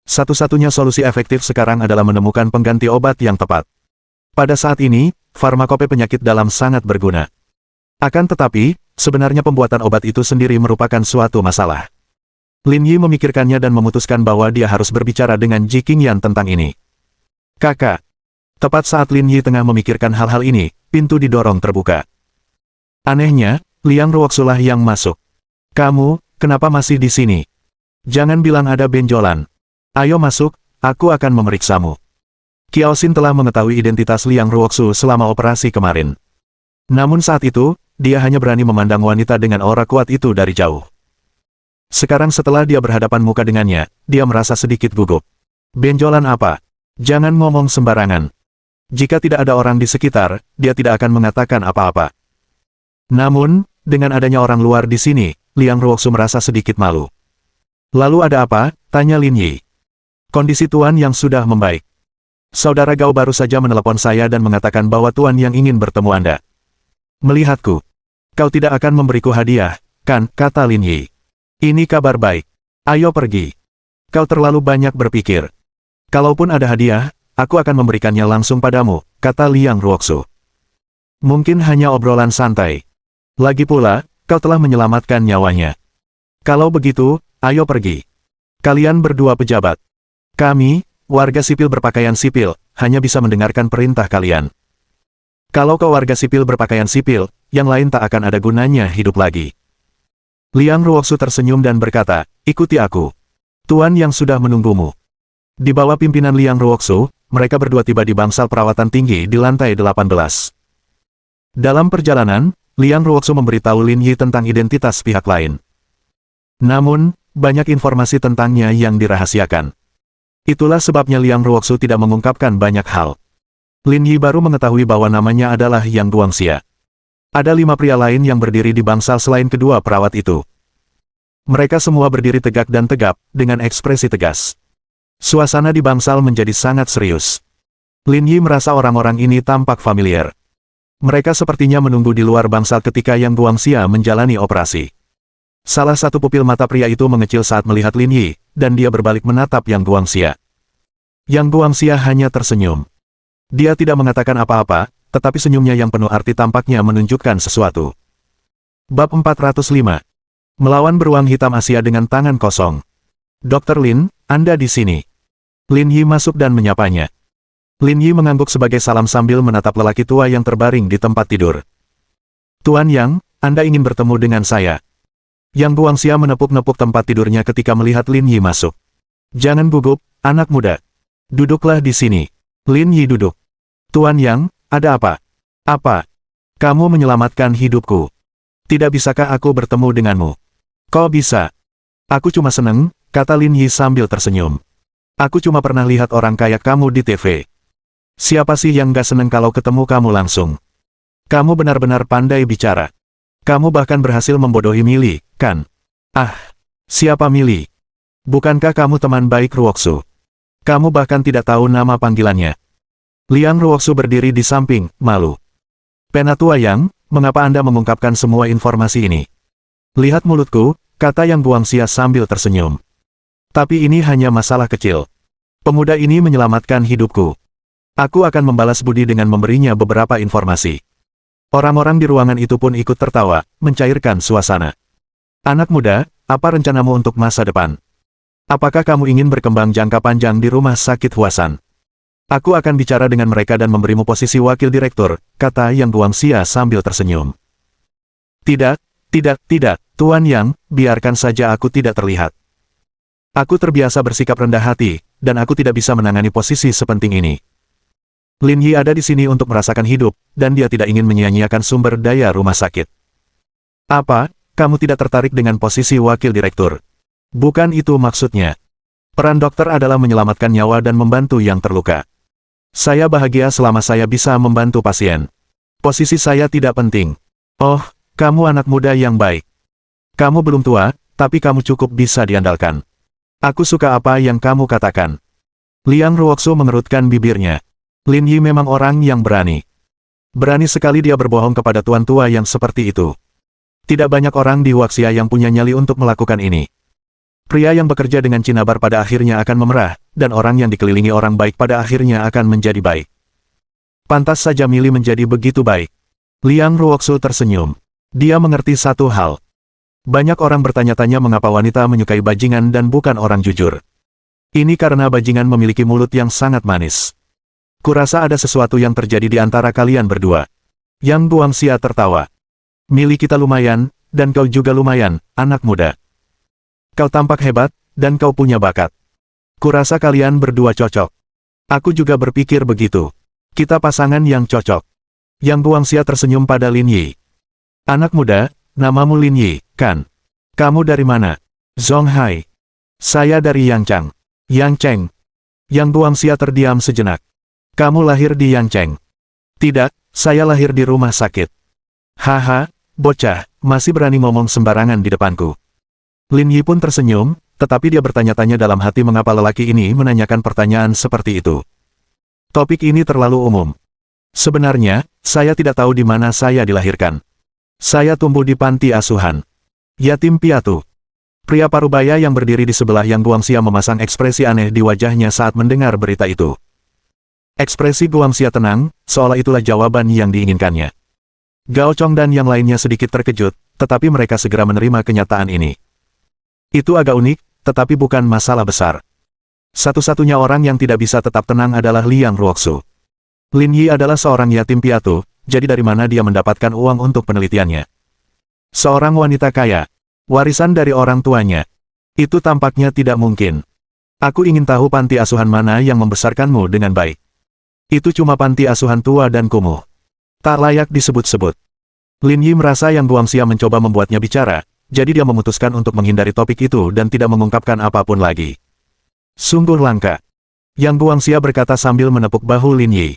Satu-satunya solusi efektif sekarang adalah menemukan pengganti obat yang tepat. Pada saat ini, farmakope penyakit dalam sangat berguna. Akan tetapi, sebenarnya pembuatan obat itu sendiri merupakan suatu masalah. Lin Yi memikirkannya dan memutuskan bahwa dia harus berbicara dengan Ji Qingyan tentang ini. Kakak. Tepat saat Lin Yi tengah memikirkan hal-hal ini, pintu didorong terbuka. Anehnya, Liang Ruoxu lah yang masuk. Kamu, kenapa masih di sini? Jangan bilang ada benjolan. Ayo masuk, aku akan memeriksamu. Qiao Xin telah mengetahui identitas Liang Ruoxu selama operasi kemarin. Namun saat itu, dia hanya berani memandang wanita dengan aura kuat itu dari jauh. Sekarang setelah dia berhadapan muka dengannya, dia merasa sedikit gugup. Benjolan apa? Jangan ngomong sembarangan. Jika tidak ada orang di sekitar, dia tidak akan mengatakan apa-apa. Namun, dengan adanya orang luar di sini, Liang Ruoxu merasa sedikit malu. Lalu ada apa? Tanya Lin Yi. Kondisi Tuan yang sudah membaik. Saudara Gao baru saja menelepon saya dan mengatakan bahwa Tuan yang ingin bertemu Anda. Melihatku. Kau tidak akan memberiku hadiah, kan? Kata Lin Yi. Ini kabar baik. Ayo pergi. Kau terlalu banyak berpikir. Kalaupun ada hadiah, aku akan memberikannya langsung padamu, kata Liang Ruoxu. Mungkin hanya obrolan santai. Lagi pula, kau telah menyelamatkan nyawanya. Kalau begitu, ayo pergi. Kalian berdua pejabat. Kami, warga sipil berpakaian sipil, hanya bisa mendengarkan perintah kalian. Kalau kau warga sipil berpakaian sipil, yang lain tak akan ada gunanya hidup lagi. Liang Ruoxu tersenyum dan berkata, ikuti aku. Tuan yang sudah menunggumu. Di bawah pimpinan Liang Ruoxu, mereka berdua tiba di bangsal perawatan tinggi di lantai 18. Dalam perjalanan, Liang Ruoxu memberitahu Lin Yi tentang identitas pihak lain. Namun, banyak informasi tentangnya yang dirahasiakan. Itulah sebabnya Liang Ruoxu tidak mengungkapkan banyak hal. Lin Yi baru mengetahui bahwa namanya adalah Yang Guangxia. Ada 5 pria lain yang berdiri di bangsal selain kedua perawat itu. Mereka semua berdiri tegak dan tegap, dengan ekspresi tegas. Suasana di bangsal menjadi sangat serius. Lin Yi merasa orang-orang ini tampak familiar. Mereka sepertinya menunggu di luar bangsal ketika Yang Guangxia menjalani operasi. Salah satu pupil mata pria itu mengecil saat melihat Lin Yi, dan dia berbalik menatap Yang Guangxia. Yang Guangxia hanya tersenyum. Dia tidak mengatakan apa-apa, tetapi senyumnya yang penuh arti tampaknya menunjukkan sesuatu. Bab 405. Melawan beruang hitam Asia dengan tangan kosong. Dr. Lin, Anda di sini. Lin Yi masuk dan menyapanya. Lin Yi mengangguk sebagai salam sambil menatap lelaki tua yang terbaring di tempat tidur. Tuan Yang, Anda ingin bertemu dengan saya. Yang Guangxia menepuk-nepuk tempat tidurnya ketika melihat Lin Yi masuk. Jangan gugup, anak muda. Duduklah di sini. Lin Yi duduk. Tuan Yang, ada apa? Apa? Kamu menyelamatkan hidupku. Tidak bisakah aku bertemu denganmu? Kau bisa. Aku cuma seneng, kata Lin Yi sambil tersenyum. Aku cuma pernah lihat orang kayak kamu di TV. Siapa sih yang gak seneng kalau ketemu kamu langsung? Kamu benar-benar pandai bicara. Kamu bahkan berhasil membodohi Mili, kan? Ah, siapa Mili? Bukankah kamu teman baik Ruoksu? Kamu bahkan tidak tahu nama panggilannya. Liang Ruoksu berdiri di samping, malu. Penatua Yang, mengapa Anda mengungkapkan semua informasi ini? Lihat mulutku, kata Yang Guangxia sambil tersenyum. Tapi ini hanya masalah kecil. Pemuda ini menyelamatkan hidupku. Aku akan membalas budi dengan memberinya beberapa informasi. Orang-orang di ruangan itu pun ikut tertawa, mencairkan suasana. Anak muda, apa rencanamu untuk masa depan? Apakah kamu ingin berkembang jangka panjang di rumah sakit Huasan? Aku akan bicara dengan mereka dan memberimu posisi wakil direktur, kata Yang Guangxia sambil tersenyum. Tidak, Tuan Yang, biarkan saja aku tidak terlihat. Aku terbiasa bersikap rendah hati, dan aku tidak bisa menangani posisi sepenting ini. Lin Yi ada di sini untuk merasakan hidup, dan dia tidak ingin menyia-nyiakan sumber daya rumah sakit. Apa, kamu tidak tertarik dengan posisi wakil direktur? Bukan itu maksudnya. Peran dokter adalah menyelamatkan nyawa dan membantu yang terluka. Saya bahagia selama saya bisa membantu pasien. Posisi saya tidak penting. Oh, kamu anak muda yang baik. Kamu belum tua, tapi kamu cukup bisa diandalkan. Aku suka apa yang kamu katakan. Liang Ruoksu mengerutkan bibirnya. Lin Yi memang orang yang berani. Berani sekali dia berbohong kepada tuan tua yang seperti itu. Tidak banyak orang di Huaxia yang punya nyali untuk melakukan ini. Pria yang bekerja dengan cinabar pada akhirnya akan memerah, dan orang yang dikelilingi orang baik pada akhirnya akan menjadi baik. Pantas saja Mili menjadi begitu baik. Liang Ruoksu tersenyum. Dia mengerti satu hal. Banyak orang bertanya-tanya mengapa wanita menyukai bajingan dan bukan orang jujur. Ini karena bajingan memiliki mulut yang sangat manis. Kurasa ada sesuatu yang terjadi di antara kalian berdua. Yang Guangxia tertawa. Mili kita lumayan, dan kau juga lumayan, anak muda. Kau tampak hebat, dan kau punya bakat. Kurasa kalian berdua cocok. Aku juga berpikir begitu. Kita pasangan yang cocok. Yang Guangxia tersenyum pada Lin Yi. Anak muda, namamu Lin Yi, kan? Kamu dari mana? Zonghai. Saya dari Yangchang. Yangcheng. Yang Guangxia terdiam sejenak. Kamu lahir di Yangcheng. Tidak, saya lahir di rumah sakit. Haha, bocah, masih berani ngomong sembarangan di depanku. Lin Yi pun tersenyum, tetapi dia bertanya-tanya dalam hati mengapa lelaki ini menanyakan pertanyaan seperti itu. Topik ini terlalu umum. Sebenarnya, saya tidak tahu di mana saya dilahirkan. Saya tumbuh di panti asuhan. Yatim piatu. Pria parubaya yang berdiri di sebelah Yang Guangxia memasang ekspresi aneh di wajahnya saat mendengar berita itu. Ekspresi Guangxia tenang, seolah itulah jawaban yang diinginkannya. Gao Chong dan yang lainnya sedikit terkejut, tetapi mereka segera menerima kenyataan ini. Itu agak unik, tetapi bukan masalah besar. Satu-satunya orang yang tidak bisa tetap tenang adalah Liang Ruoksu. Lin Yi adalah seorang yatim piatu, jadi dari mana dia mendapatkan uang untuk penelitiannya? Seorang wanita kaya. Warisan dari orang tuanya. Itu tampaknya tidak mungkin. Aku ingin tahu panti asuhan mana yang membesarkanmu dengan baik. Itu cuma panti asuhan tua dan kumuh. Tak layak disebut-sebut. Lin Yi merasa Yang Guangxia mencoba membuatnya bicara, jadi dia memutuskan untuk menghindari topik itu dan tidak mengungkapkan apapun lagi. Sungguh langka. Yang Guangxia berkata sambil menepuk bahu Lin Yi.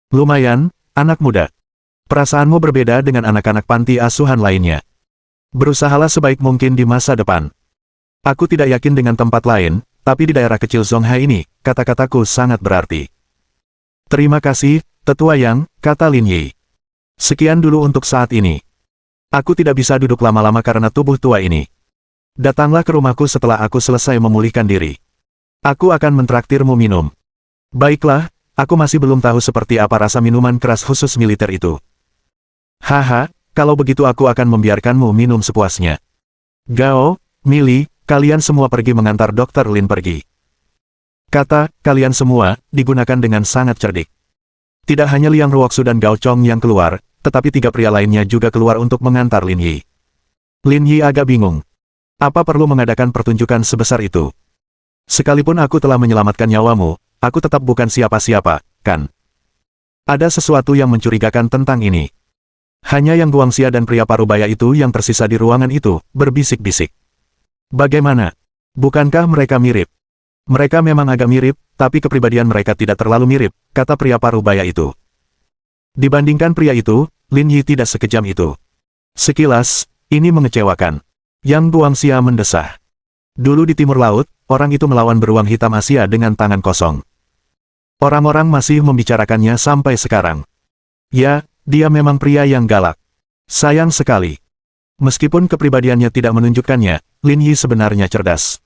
Lumayan, anak muda. Perasaanmu berbeda dengan anak-anak panti asuhan lainnya. Berusahalah sebaik mungkin di masa depan. Aku tidak yakin dengan tempat lain, tapi di daerah kecil Zonghai ini, kata-kataku sangat berarti. Terima kasih, Tetua Yang, kata Lin Yi. Sekian dulu untuk saat ini. Aku tidak bisa duduk lama-lama karena tubuh tua ini. Datanglah ke rumahku setelah aku selesai memulihkan diri. Aku akan mentraktirmu minum. Baiklah, aku masih belum tahu seperti apa rasa minuman keras khusus militer itu. Haha, kalau begitu aku akan membiarkanmu minum sepuasnya. Gao, Millie, kalian semua pergi mengantar Dr. Lin pergi. Kata, kalian semua, digunakan dengan sangat cerdik. Tidak hanya Liang Ruoxu dan Gao Chong yang keluar, tetapi 3 pria lainnya juga keluar untuk mengantar Lin Yi. Lin Yi agak bingung. Apa perlu mengadakan pertunjukan sebesar itu? Sekalipun aku telah menyelamatkan nyawamu, aku tetap bukan siapa-siapa, kan? Ada sesuatu yang mencurigakan tentang ini. Hanya Yang Guangxia dan pria parubaya itu yang tersisa di ruangan itu, berbisik-bisik. Bagaimana? Bukankah mereka mirip? Mereka memang agak mirip, tapi kepribadian mereka tidak terlalu mirip, kata pria parubaya itu. Dibandingkan pria itu, Lin Yi tidak sekejam itu. Sekilas, ini mengecewakan. Yang Guangxia mendesah. Dulu di Timur Laut, orang itu melawan beruang hitam Asia dengan tangan kosong. Orang-orang masih membicarakannya sampai sekarang. Ya, dia memang pria yang galak. Sayang sekali. Meskipun kepribadiannya tidak menunjukkannya, Lin Yi sebenarnya cerdas.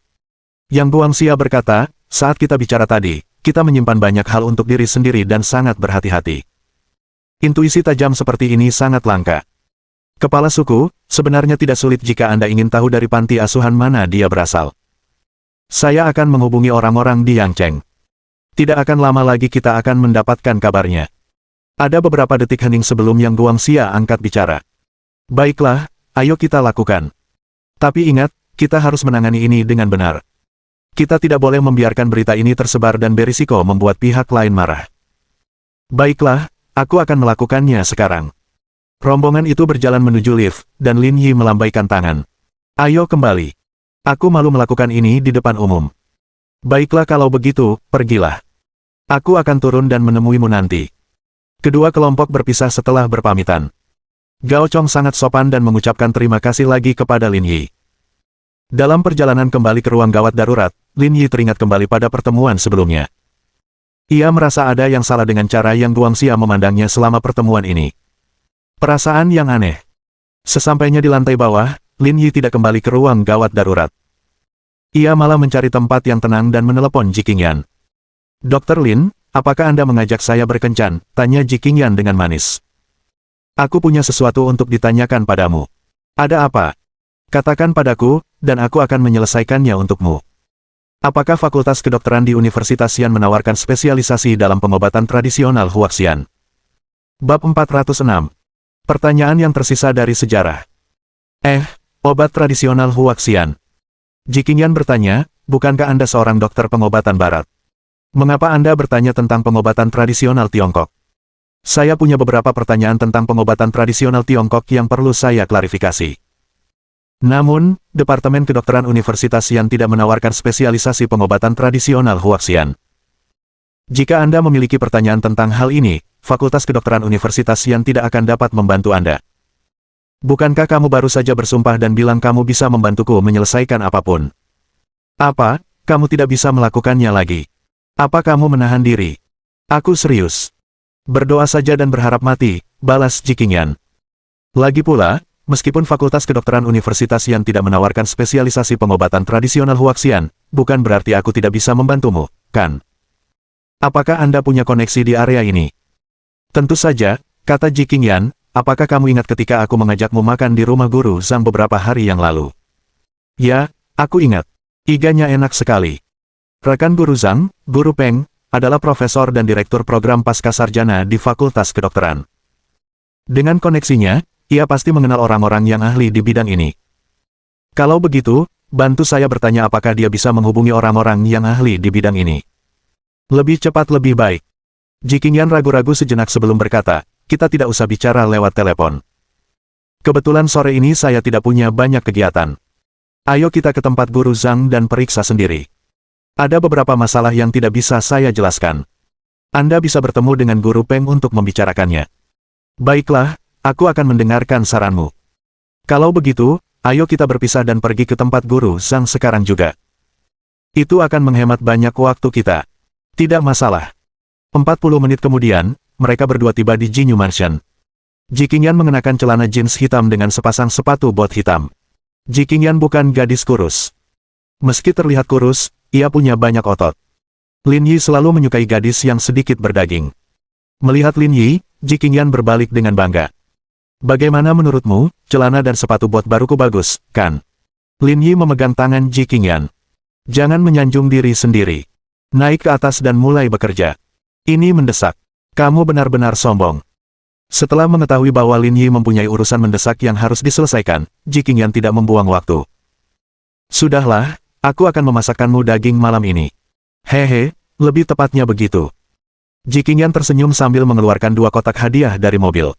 Yang Guangxia berkata, saat kita bicara tadi, kita menyimpan banyak hal untuk diri sendiri dan sangat berhati-hati. Intuisi tajam seperti ini sangat langka. Kepala suku, sebenarnya tidak sulit jika Anda ingin tahu dari panti asuhan mana dia berasal. Saya akan menghubungi orang-orang di Yangcheng. Tidak akan lama lagi kita akan mendapatkan kabarnya. Ada beberapa detik hening sebelum Yang Guangxia angkat bicara. Baiklah, ayo kita lakukan. Tapi ingat, kita harus menangani ini dengan benar. Kita tidak boleh membiarkan berita ini tersebar dan berisiko membuat pihak lain marah. Baiklah, aku akan melakukannya sekarang. Rombongan itu berjalan menuju lift, dan Lin Yi melambaikan tangan. Ayo kembali. Aku malu melakukan ini di depan umum. Baiklah kalau begitu, pergilah. Aku akan turun dan menemuimu nanti. Kedua kelompok berpisah setelah berpamitan. Gao Chong sangat sopan dan mengucapkan terima kasih lagi kepada Lin Yi. Dalam perjalanan kembali ke ruang gawat darurat, Lin Yi teringat kembali pada pertemuan sebelumnya. Ia merasa ada yang salah dengan cara Yang Guangxia memandangnya selama pertemuan ini. Perasaan yang aneh. Sesampainya di lantai bawah, Lin Yi tidak kembali ke ruang gawat darurat. Ia malah mencari tempat yang tenang dan menelepon Ji Qingyan. Dr. Lin, apakah Anda mengajak saya berkencan? Tanya Ji Qingyan dengan manis. Aku punya sesuatu untuk ditanyakan padamu. Ada apa? Katakan padaku, dan aku akan menyelesaikannya untukmu. Apakah Fakultas Kedokteran di Universitas Xian menawarkan spesialisasi dalam pengobatan tradisional Huaxian? Bab 406. Pertanyaan yang tersisa dari sejarah. Obat tradisional Huaxian. Ji Qingyan bertanya, bukankah Anda seorang dokter pengobatan barat? Mengapa Anda bertanya tentang pengobatan tradisional Tiongkok? Saya punya beberapa pertanyaan tentang pengobatan tradisional Tiongkok yang perlu saya klarifikasi. Namun, Departemen Kedokteran Universitas Xian tidak menawarkan spesialisasi pengobatan tradisional Huaxian. Jika Anda memiliki pertanyaan tentang hal ini, Fakultas Kedokteran Universitas Xian tidak akan dapat membantu Anda. Bukankah kamu baru saja bersumpah dan bilang kamu bisa membantuku menyelesaikan apapun? Apa, kamu tidak bisa melakukannya lagi? Apa kamu menahan diri? Aku serius. Berdoa saja dan berharap mati, balas Ji Qingyan. Lagi pula, meskipun Fakultas Kedokteran Universitas Xian tidak menawarkan spesialisasi pengobatan tradisional Huaxian, bukan berarti aku tidak bisa membantumu, kan? Apakah Anda punya koneksi di area ini? Tentu saja, kata Ji Qingyan, apakah kamu ingat ketika aku mengajakmu makan di rumah guru Zhang beberapa hari yang lalu? Ya, aku ingat. Iganya enak sekali. Rekan guru Zhang, Guru Peng, adalah profesor dan direktur program pascasarjana di Fakultas Kedokteran. Dengan koneksinya, ia pasti mengenal orang-orang yang ahli di bidang ini. Kalau begitu, bantu saya bertanya apakah dia bisa menghubungi orang-orang yang ahli di bidang ini. Lebih cepat lebih baik. Ji Qingyan ragu-ragu sejenak sebelum berkata, kita tidak usah bicara lewat telepon. Kebetulan sore ini saya tidak punya banyak kegiatan. Ayo kita ke tempat guru Zhang dan periksa sendiri. Ada beberapa masalah yang tidak bisa saya jelaskan. Anda bisa bertemu dengan guru Peng untuk membicarakannya. Baiklah, aku akan mendengarkan saranmu. Kalau begitu, ayo kita berpisah dan pergi ke tempat guru Zhang sekarang juga. Itu akan menghemat banyak waktu kita. Tidak masalah. 40 menit kemudian, mereka berdua tiba di Jinyu Mansion. Ji Qingyan mengenakan celana jeans hitam dengan sepasang sepatu bot hitam. Ji Qingyan bukan gadis kurus. Meski terlihat kurus, ia punya banyak otot. Lin Yi selalu menyukai gadis yang sedikit berdaging. Melihat Lin Yi, Ji Qingyan berbalik dengan bangga. Bagaimana menurutmu, celana dan sepatu bot baruku bagus, kan? Lin Yi memegang tangan Ji Qingyan. Jangan menyanjung diri sendiri. Naik ke atas dan mulai bekerja. Ini mendesak. Kamu benar-benar sombong. Setelah mengetahui bahwa Lin Yi mempunyai urusan mendesak yang harus diselesaikan, Ji Qingyan tidak membuang waktu. Sudahlah, aku akan memasakkanmu daging malam ini. Hehe, lebih tepatnya begitu. Ji Qingyan tersenyum sambil mengeluarkan 2 kotak hadiah dari mobil.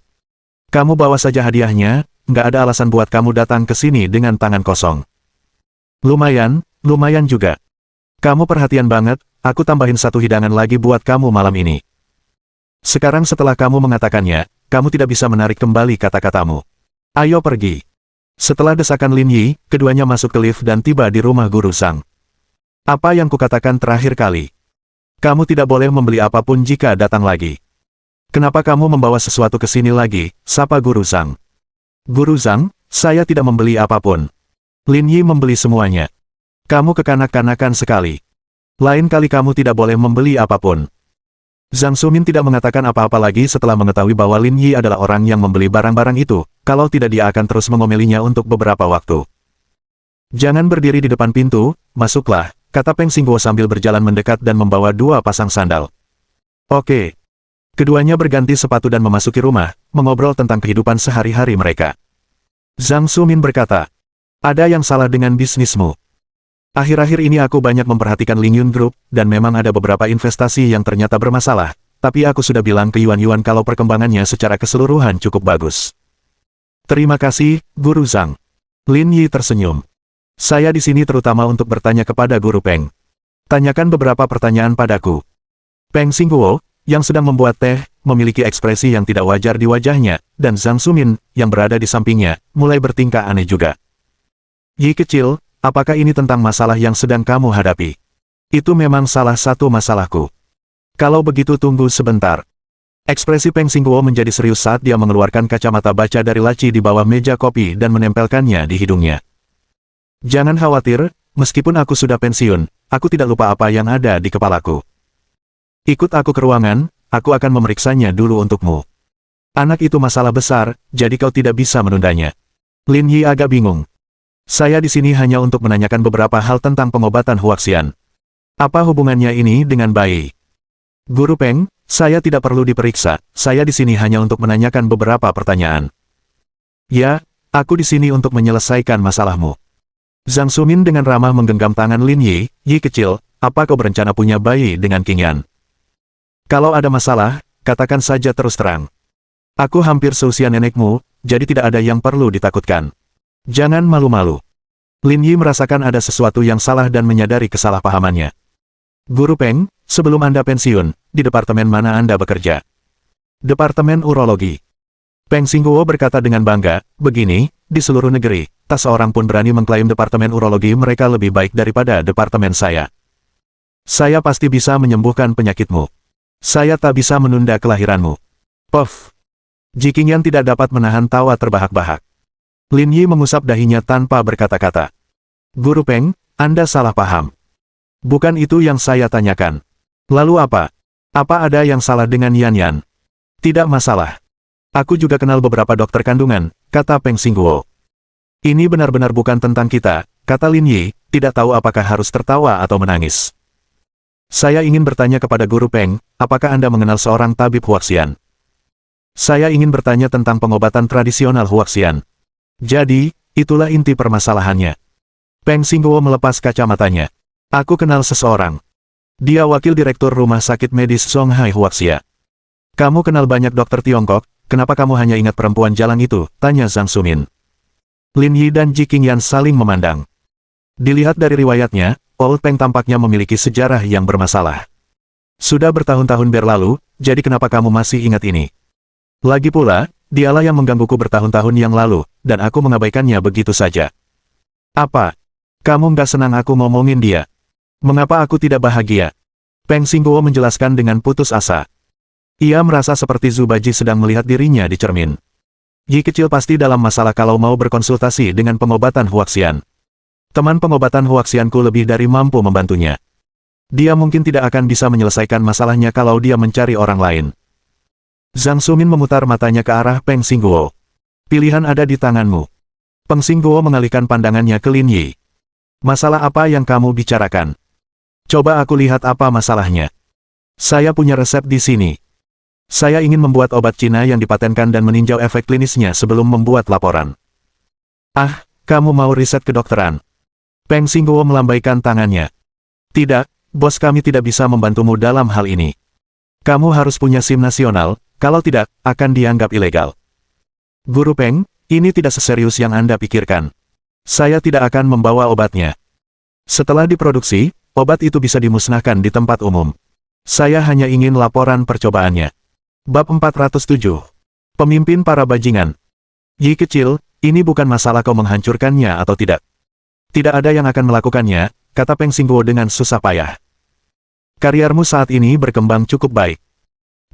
Kamu bawa saja hadiahnya, nggak ada alasan buat kamu datang ke sini dengan tangan kosong. Lumayan juga. Kamu perhatian banget, aku tambahin 1 hidangan lagi buat kamu malam ini. Sekarang setelah kamu mengatakannya, kamu tidak bisa menarik kembali kata-katamu. Ayo pergi. Setelah desakan Lin Yi, keduanya masuk ke lift dan tiba di rumah Guru Zhang. Apa yang kukatakan terakhir kali? Kamu tidak boleh membeli apapun jika datang lagi. Kenapa kamu membawa sesuatu ke sini lagi, sapa Guru Zhang. Guru Zhang, saya tidak membeli apapun. Lin Yi membeli semuanya. Kamu kekanak-kanakan sekali. Lain kali kamu tidak boleh membeli apapun. Zhang Sumin tidak mengatakan apa-apa lagi setelah mengetahui bahwa Lin Yi adalah orang yang membeli barang-barang itu, kalau tidak dia akan terus mengomelinya untuk beberapa waktu. Jangan berdiri di depan pintu, masuklah, kata Peng Xingguo sambil berjalan mendekat dan membawa 2 pasang sandal. Oke. Keduanya berganti sepatu dan memasuki rumah, mengobrol tentang kehidupan sehari-hari mereka. Zhang Sumin berkata, ada yang salah dengan bisnismu. Akhir-akhir ini aku banyak memperhatikan Lingyun Group, dan memang ada beberapa investasi yang ternyata bermasalah, tapi aku sudah bilang ke Yuan Yuan kalau perkembangannya secara keseluruhan cukup bagus. Terima kasih, Guru Zhang. Lin Yi tersenyum. Saya di sini terutama untuk bertanya kepada Guru Peng. Tanyakan beberapa pertanyaan padaku. Peng Xingguo, yang sedang membuat teh, memiliki ekspresi yang tidak wajar di wajahnya, dan Zhang Sumin, yang berada di sampingnya, mulai bertingkah aneh juga. Yi kecil, apakah ini tentang masalah yang sedang kamu hadapi? Itu memang salah satu masalahku. Kalau begitu tunggu sebentar. Ekspresi Peng Xingguo menjadi serius saat dia mengeluarkan kacamata baca dari laci di bawah meja kopi dan menempelkannya di hidungnya. Jangan khawatir, meskipun aku sudah pensiun, aku tidak lupa apa yang ada di kepalaku. Ikut aku ke ruangan, aku akan memeriksanya dulu untukmu. Anak itu masalah besar, jadi kau tidak bisa menundanya. Lin Yi agak bingung. Saya di sini hanya untuk menanyakan beberapa hal tentang pengobatan Huaxian. Apa hubungannya ini dengan bayi? Guru Peng, saya tidak perlu diperiksa, saya di sini hanya untuk menanyakan beberapa pertanyaan. Ya, aku di sini untuk menyelesaikan masalahmu. Zhang Sumin dengan ramah menggenggam tangan Lin Yi, Yi kecil, apa kau berencana punya bayi dengan Qingyan? Kalau ada masalah, katakan saja terus terang. Aku hampir seusia nenekmu, jadi tidak ada yang perlu ditakutkan. Jangan malu-malu. Lin Yi merasakan ada sesuatu yang salah dan menyadari kesalahpahamannya. Guru Peng, sebelum Anda pensiun, di departemen mana Anda bekerja? Departemen Urologi. Peng Xingguo berkata dengan bangga, begini, di seluruh negeri, tak seorang pun berani mengklaim departemen urologi mereka lebih baik daripada departemen saya. Saya pasti bisa menyembuhkan penyakitmu. Saya tak bisa menunda kelahiranmu. Puff. Ji Qingyan tidak dapat menahan tawa terbahak-bahak. Lin Yi mengusap dahinya tanpa berkata-kata. Guru Peng, Anda salah paham. Bukan itu yang saya tanyakan. Lalu apa? Apa ada yang salah dengan Yan Yan? Tidak masalah. Aku juga kenal beberapa dokter kandungan, kata Peng Xingguo. Ini benar-benar bukan tentang kita, kata Lin Yi, tidak tahu apakah harus tertawa atau menangis. Saya ingin bertanya kepada Guru Peng, apakah Anda mengenal seorang tabib Huaxian? Saya ingin bertanya tentang pengobatan tradisional Huaxian. Jadi, itulah inti permasalahannya. Peng Xingguo melepas kacamatanya. Aku kenal seseorang. Dia wakil direktur rumah sakit medis Songhai Huaxia. Kamu kenal banyak dokter Tiongkok, kenapa kamu hanya ingat perempuan jalang itu? Tanya Zhang Sumin. Lin Yi dan Ji Qingyan saling memandang. Dilihat dari riwayatnya, Old Peng tampaknya memiliki sejarah yang bermasalah. Sudah bertahun-tahun berlalu, jadi kenapa kamu masih ingat ini? Lagi pula, dialah yang menggangguku bertahun-tahun yang lalu, dan aku mengabaikannya begitu saja. Apa? Kamu nggak senang aku ngomongin dia? Mengapa aku tidak bahagia? Peng Xingguo menjelaskan dengan putus asa. Ia merasa seperti Zubaji sedang melihat dirinya di cermin. Yi kecil pasti dalam masalah kalau mau berkonsultasi dengan pengobatan Huaxian. Teman pengobatan Huaxianku lebih dari mampu membantunya. Dia mungkin tidak akan bisa menyelesaikan masalahnya kalau dia mencari orang lain. Zhang Sumin memutar matanya ke arah Peng Xingguo. Pilihan ada di tanganmu. Peng Xingguo mengalihkan pandangannya ke Lin Yi. Masalah apa yang kamu bicarakan? Coba aku lihat apa masalahnya. Saya punya resep di sini. Saya ingin membuat obat Cina yang dipatenkan dan meninjau efek klinisnya sebelum membuat laporan. Ah, kamu mau riset kedokteran? Peng Xingguo melambaikan tangannya. Tidak, bos kami tidak bisa membantumu dalam hal ini. Kamu harus punya SIM nasional, kalau tidak, akan dianggap ilegal. Guru Peng, ini tidak seserius yang Anda pikirkan. Saya tidak akan membawa obatnya. Setelah diproduksi, obat itu bisa dimusnahkan di tempat umum. Saya hanya ingin laporan percobaannya. Bab 407. Pemimpin para bajingan. Yi kecil, ini bukan masalah kau menghancurkannya atau tidak. Tidak ada yang akan melakukannya, kata Peng Xingguo dengan susah payah. Kariermu saat ini berkembang cukup baik.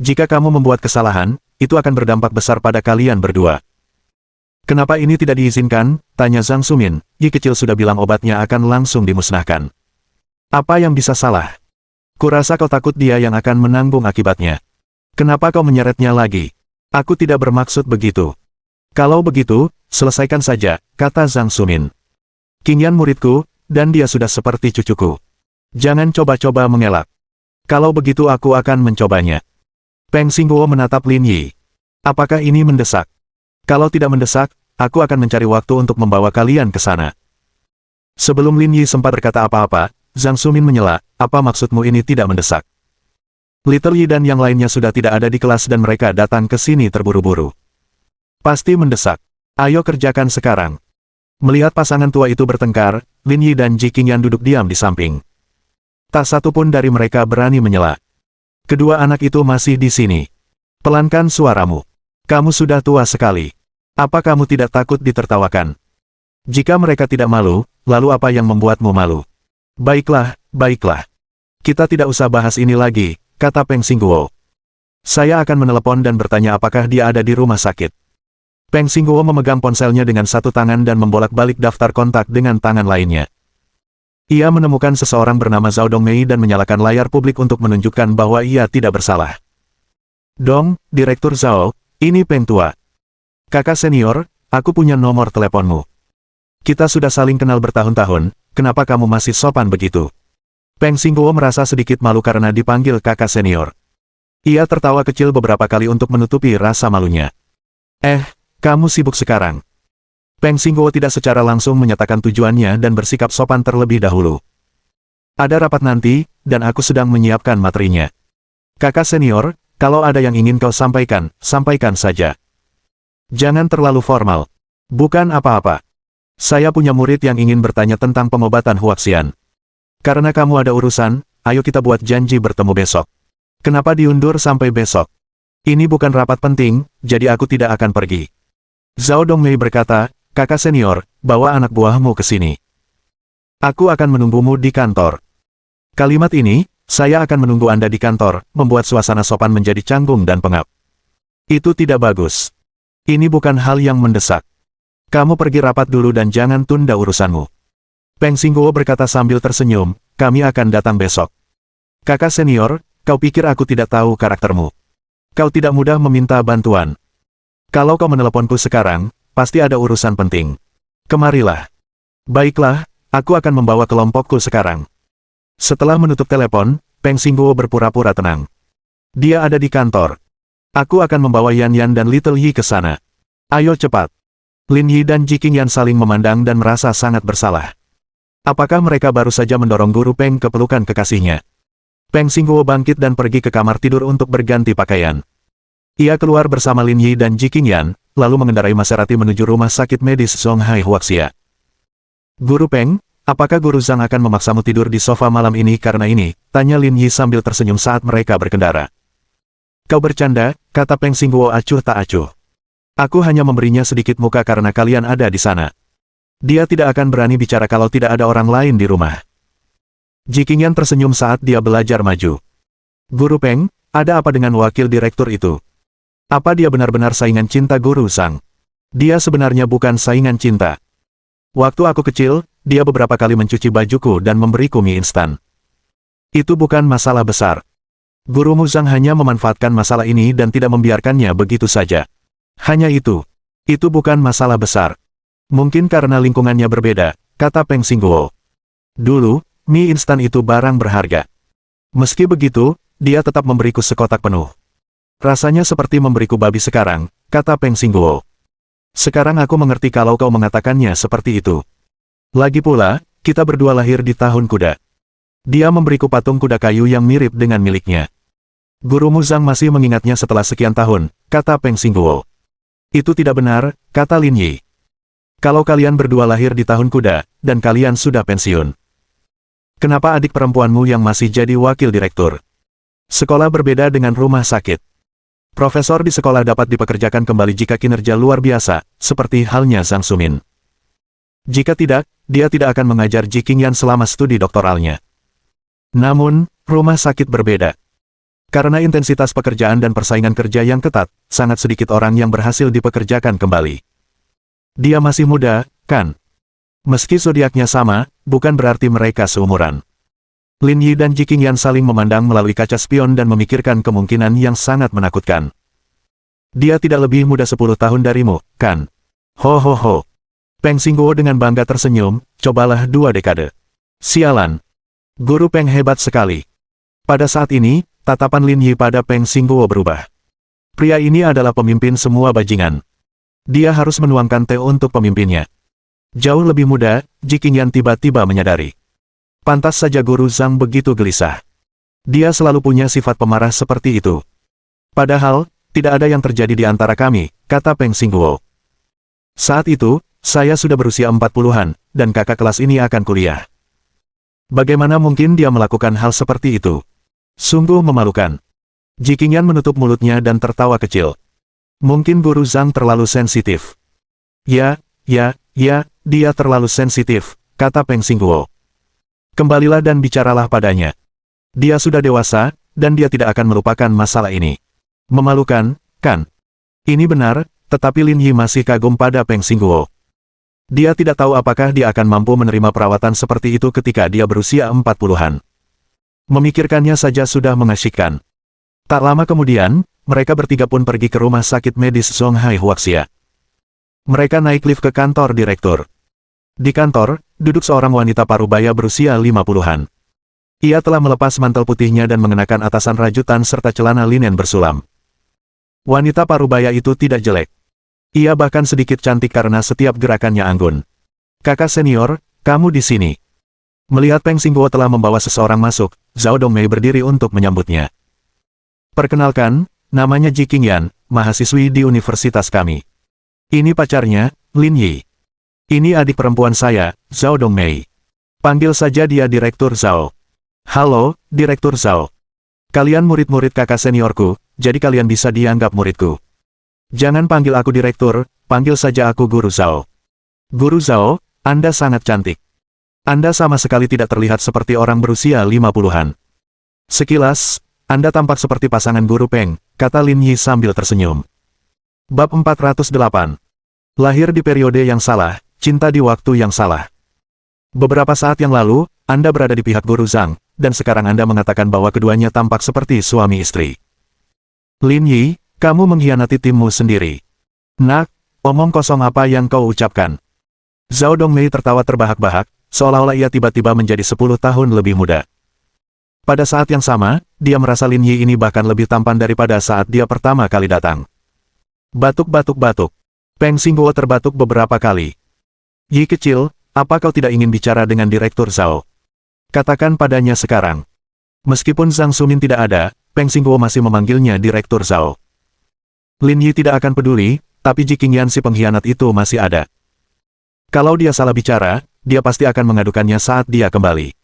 Jika kamu membuat kesalahan, itu akan berdampak besar pada kalian berdua. Kenapa ini tidak diizinkan? Tanya Zhang Sumin. Yi kecil sudah bilang obatnya akan langsung dimusnahkan. Apa yang bisa salah? Kurasa kau takut dia yang akan menanggung akibatnya. Kenapa kau menyeretnya lagi? Aku tidak bermaksud begitu. Kalau begitu, selesaikan saja, kata Zhang Sumin. Qingyan muridku, dan dia sudah seperti cucuku. Jangan coba-coba mengelak. Kalau begitu aku akan mencobanya. Peng Xingguo menatap Lin Yi. Apakah ini mendesak? Kalau tidak mendesak, aku akan mencari waktu untuk membawa kalian ke sana. Sebelum Lin Yi sempat berkata apa-apa, Zhang Sumin menyela, apa maksudmu ini tidak mendesak? Little Yi dan yang lainnya sudah tidak ada di kelas dan mereka datang ke sini terburu-buru. Pasti mendesak. Ayo kerjakan sekarang. Melihat pasangan tua itu bertengkar, Lin Yi dan Ji Qingyan duduk diam di samping. Tak satu pun dari mereka berani menyela. Kedua anak itu masih di sini. Pelankan suaramu. Kamu sudah tua sekali. Apa kamu tidak takut ditertawakan? Jika mereka tidak malu, lalu apa yang membuatmu malu? Baiklah, baiklah. Kita tidak usah bahas ini lagi, kata Peng Xingguo. Saya akan menelepon dan bertanya apakah dia ada di rumah sakit. Peng Xingguo memegang ponselnya dengan satu tangan dan membolak-balik daftar kontak dengan tangan lainnya. Ia menemukan seseorang bernama Zhao Dongmei dan menyalakan layar publik untuk menunjukkan bahwa ia tidak bersalah. Dong, Direktur Zhao, ini Peng Tua. Kakak senior, aku punya nomor teleponmu. Kita sudah saling kenal bertahun-tahun, kenapa kamu masih sopan begitu? Peng Xingguo merasa sedikit malu karena dipanggil kakak senior. Ia tertawa kecil beberapa kali untuk menutupi rasa malunya. Kamu sibuk sekarang. Peng Xingguo tidak secara langsung menyatakan tujuannya dan bersikap sopan terlebih dahulu. Ada rapat nanti, dan aku sedang menyiapkan materinya. Kakak senior, kalau ada yang ingin kau sampaikan, sampaikan saja. Jangan terlalu formal. Bukan apa-apa. Saya punya murid yang ingin bertanya tentang pengobatan Huaxian. Karena kamu ada urusan, ayo kita buat janji bertemu besok. Kenapa diundur sampai besok? Ini bukan rapat penting, jadi aku tidak akan pergi. Zhao Dongmei berkata, kakak senior, bawa anak buahmu ke sini. Aku akan menunggumu di kantor. Kalimat ini, saya akan menunggu Anda di kantor, membuat suasana sopan menjadi canggung dan pengap. Itu tidak bagus. Ini bukan hal yang mendesak. Kamu pergi rapat dulu dan jangan tunda urusanmu. Peng Xingguo berkata sambil tersenyum, kami akan datang besok. Kakak senior, kau pikir aku tidak tahu karaktermu? Kau tidak mudah meminta bantuan. Kalau kau meneleponku sekarang, pasti ada urusan penting. Kemarilah. Baiklah, aku akan membawa kelompokku sekarang. Setelah menutup telepon, Peng Xingguo berpura-pura tenang. Dia ada di kantor. Aku akan membawa Yan Yan dan Little Yi ke sana. Ayo cepat. Lin Yi dan Ji Qingyan saling memandang dan merasa sangat bersalah. Apakah mereka baru saja mendorong Guru Peng ke pelukan kekasihnya? Peng Xingguo bangkit dan pergi ke kamar tidur untuk berganti pakaian. Ia keluar bersama Lin Yi dan Ji Qingyan, lalu mengendarai Maserati menuju rumah sakit medis Zonghai Huaxia. Guru Peng, apakah Guru Zhang akan memaksamu tidur di sofa malam ini karena ini? Tanya Lin Yi sambil tersenyum saat mereka berkendara. Kau bercanda, kata Peng Xingguo acuh tak acuh. Aku hanya memberinya sedikit muka karena kalian ada di sana. Dia tidak akan berani bicara kalau tidak ada orang lain di rumah. Ji Qingyan tersenyum saat dia belajar maju. Guru Peng, ada apa dengan wakil direktur itu? Apa dia benar-benar saingan cinta Guru Zhang? Dia sebenarnya bukan saingan cinta. Waktu aku kecil, dia beberapa kali mencuci bajuku dan memberiku mie instan. Itu bukan masalah besar. Guru Muzang hanya memanfaatkan masalah ini dan tidak membiarkannya begitu saja. Hanya itu. Itu bukan masalah besar. Mungkin karena lingkungannya berbeda, kata Peng Xingguo. Dulu, mie instan itu barang berharga. Meski begitu, dia tetap memberiku sekotak penuh. Rasanya seperti memberiku babi sekarang, kata Peng Xingguo. Sekarang aku mengerti kalau kau mengatakannya seperti itu. Lagi pula, kita berdua lahir di tahun kuda. Dia memberiku patung kuda kayu yang mirip dengan miliknya. Guru Muzang masih mengingatnya setelah sekian tahun, kata Peng Xingguo. Itu tidak benar, kata Lin Yi. Kalau kalian berdua lahir di tahun kuda, dan kalian sudah pensiun. Kenapa adik perempuanmu yang masih jadi wakil direktur? Sekolah berbeda dengan rumah sakit. Profesor di sekolah dapat dipekerjakan kembali jika kinerja luar biasa, seperti halnya Zhang Sumin. Jika tidak, dia tidak akan mengajar Ji Qingyan selama studi doktoralnya. Namun, rumah sakit berbeda. Karena intensitas pekerjaan dan persaingan kerja yang ketat, sangat sedikit orang yang berhasil dipekerjakan kembali. Dia masih muda, kan? Meski zodiaknya sama, bukan berarti mereka seumuran. Lin Yi dan Ji Qingyan saling memandang melalui kaca spion dan memikirkan kemungkinan yang sangat menakutkan. Dia tidak lebih muda 10 tahun darimu, kan? Ho ho ho. Peng Xingguo dengan bangga tersenyum, cobalah 2 dekade. Sialan. Guru Peng hebat sekali. Pada saat ini, tatapan Lin Yi pada Peng Xingguo berubah. Pria ini adalah pemimpin semua bajingan. Dia harus menuangkan teh untuk pemimpinnya. Jauh lebih muda, Ji Qingyan tiba-tiba menyadari. Pantas saja Guru Zhang begitu gelisah. Dia selalu punya sifat pemarah seperti itu. Padahal, tidak ada yang terjadi di antara kami, kata Peng Xingguo. Saat itu, saya sudah berusia 40-an, dan kakak kelas ini akan kuliah. Bagaimana mungkin dia melakukan hal seperti itu? Sungguh memalukan. Ji Qingyan menutup mulutnya dan tertawa kecil. Mungkin Guru Zhang terlalu sensitif. Ya, dia terlalu sensitif, kata Peng Xingguo. Kembalilah dan bicaralah padanya. Dia sudah dewasa, dan dia tidak akan melupakan masalah ini. Memalukan, kan? Ini benar, tetapi Lin Yi masih kagum pada Peng Xingguo. Dia tidak tahu apakah dia akan mampu menerima perawatan seperti itu ketika dia berusia 40-an. Memikirkannya saja sudah mengasyikkan. Tak lama kemudian, mereka bertiga pun pergi ke rumah sakit medis Zonghai Huaxia. Mereka naik lift ke kantor direktur. Di kantor, duduk seorang wanita parubaya berusia 50-an. Ia telah melepas mantel putihnya dan mengenakan atasan rajutan serta celana linen bersulam. Wanita parubaya itu tidak jelek. Ia bahkan sedikit cantik karena setiap gerakannya anggun. Kakak senior, kamu di sini. Melihat Peng Xingguo telah membawa seseorang masuk, Zhao Dongmei berdiri untuk menyambutnya. Perkenalkan, namanya Ji Qingyan, mahasiswi di universitas kami. Ini pacarnya, Lin Yi. Ini adik perempuan saya, Zhao Dongmei. Panggil saja dia Direktur Zhao. Halo, Direktur Zhao. Kalian murid-murid kakak seniorku, jadi kalian bisa dianggap muridku. Jangan panggil aku Direktur, panggil saja aku Guru Zhao. Guru Zhao, Anda sangat cantik. Anda sama sekali tidak terlihat seperti orang berusia 50-an. Sekilas, Anda tampak seperti pasangan Guru Peng, kata Lin Yi sambil tersenyum. Bab 408. Lahir di periode yang salah, cinta di waktu yang salah. Beberapa saat yang lalu, Anda berada di pihak Guru Zhang, dan sekarang Anda mengatakan bahwa keduanya tampak seperti suami istri. Lin Yi, kamu mengkhianati timmu sendiri. Nak, omong kosong apa yang kau ucapkan? Zhao Dongmei tertawa terbahak-bahak, seolah-olah ia tiba-tiba menjadi 10 tahun lebih muda. Pada saat yang sama, dia merasa Lin Yi ini bahkan lebih tampan daripada saat dia pertama kali datang. Batuk-batuk-batuk. Peng Xingguo terbatuk beberapa kali. Yi kecil, apa kau tidak ingin bicara dengan Direktur Zhao? Katakan padanya sekarang. Meskipun Zhang Sumin tidak ada, Peng Xingguo masih memanggilnya Direktur Zhao. Lin Yi tidak akan peduli, tapi Ji Qingyan si pengkhianat itu masih ada. Kalau dia salah bicara, dia pasti akan mengadukannya saat dia kembali.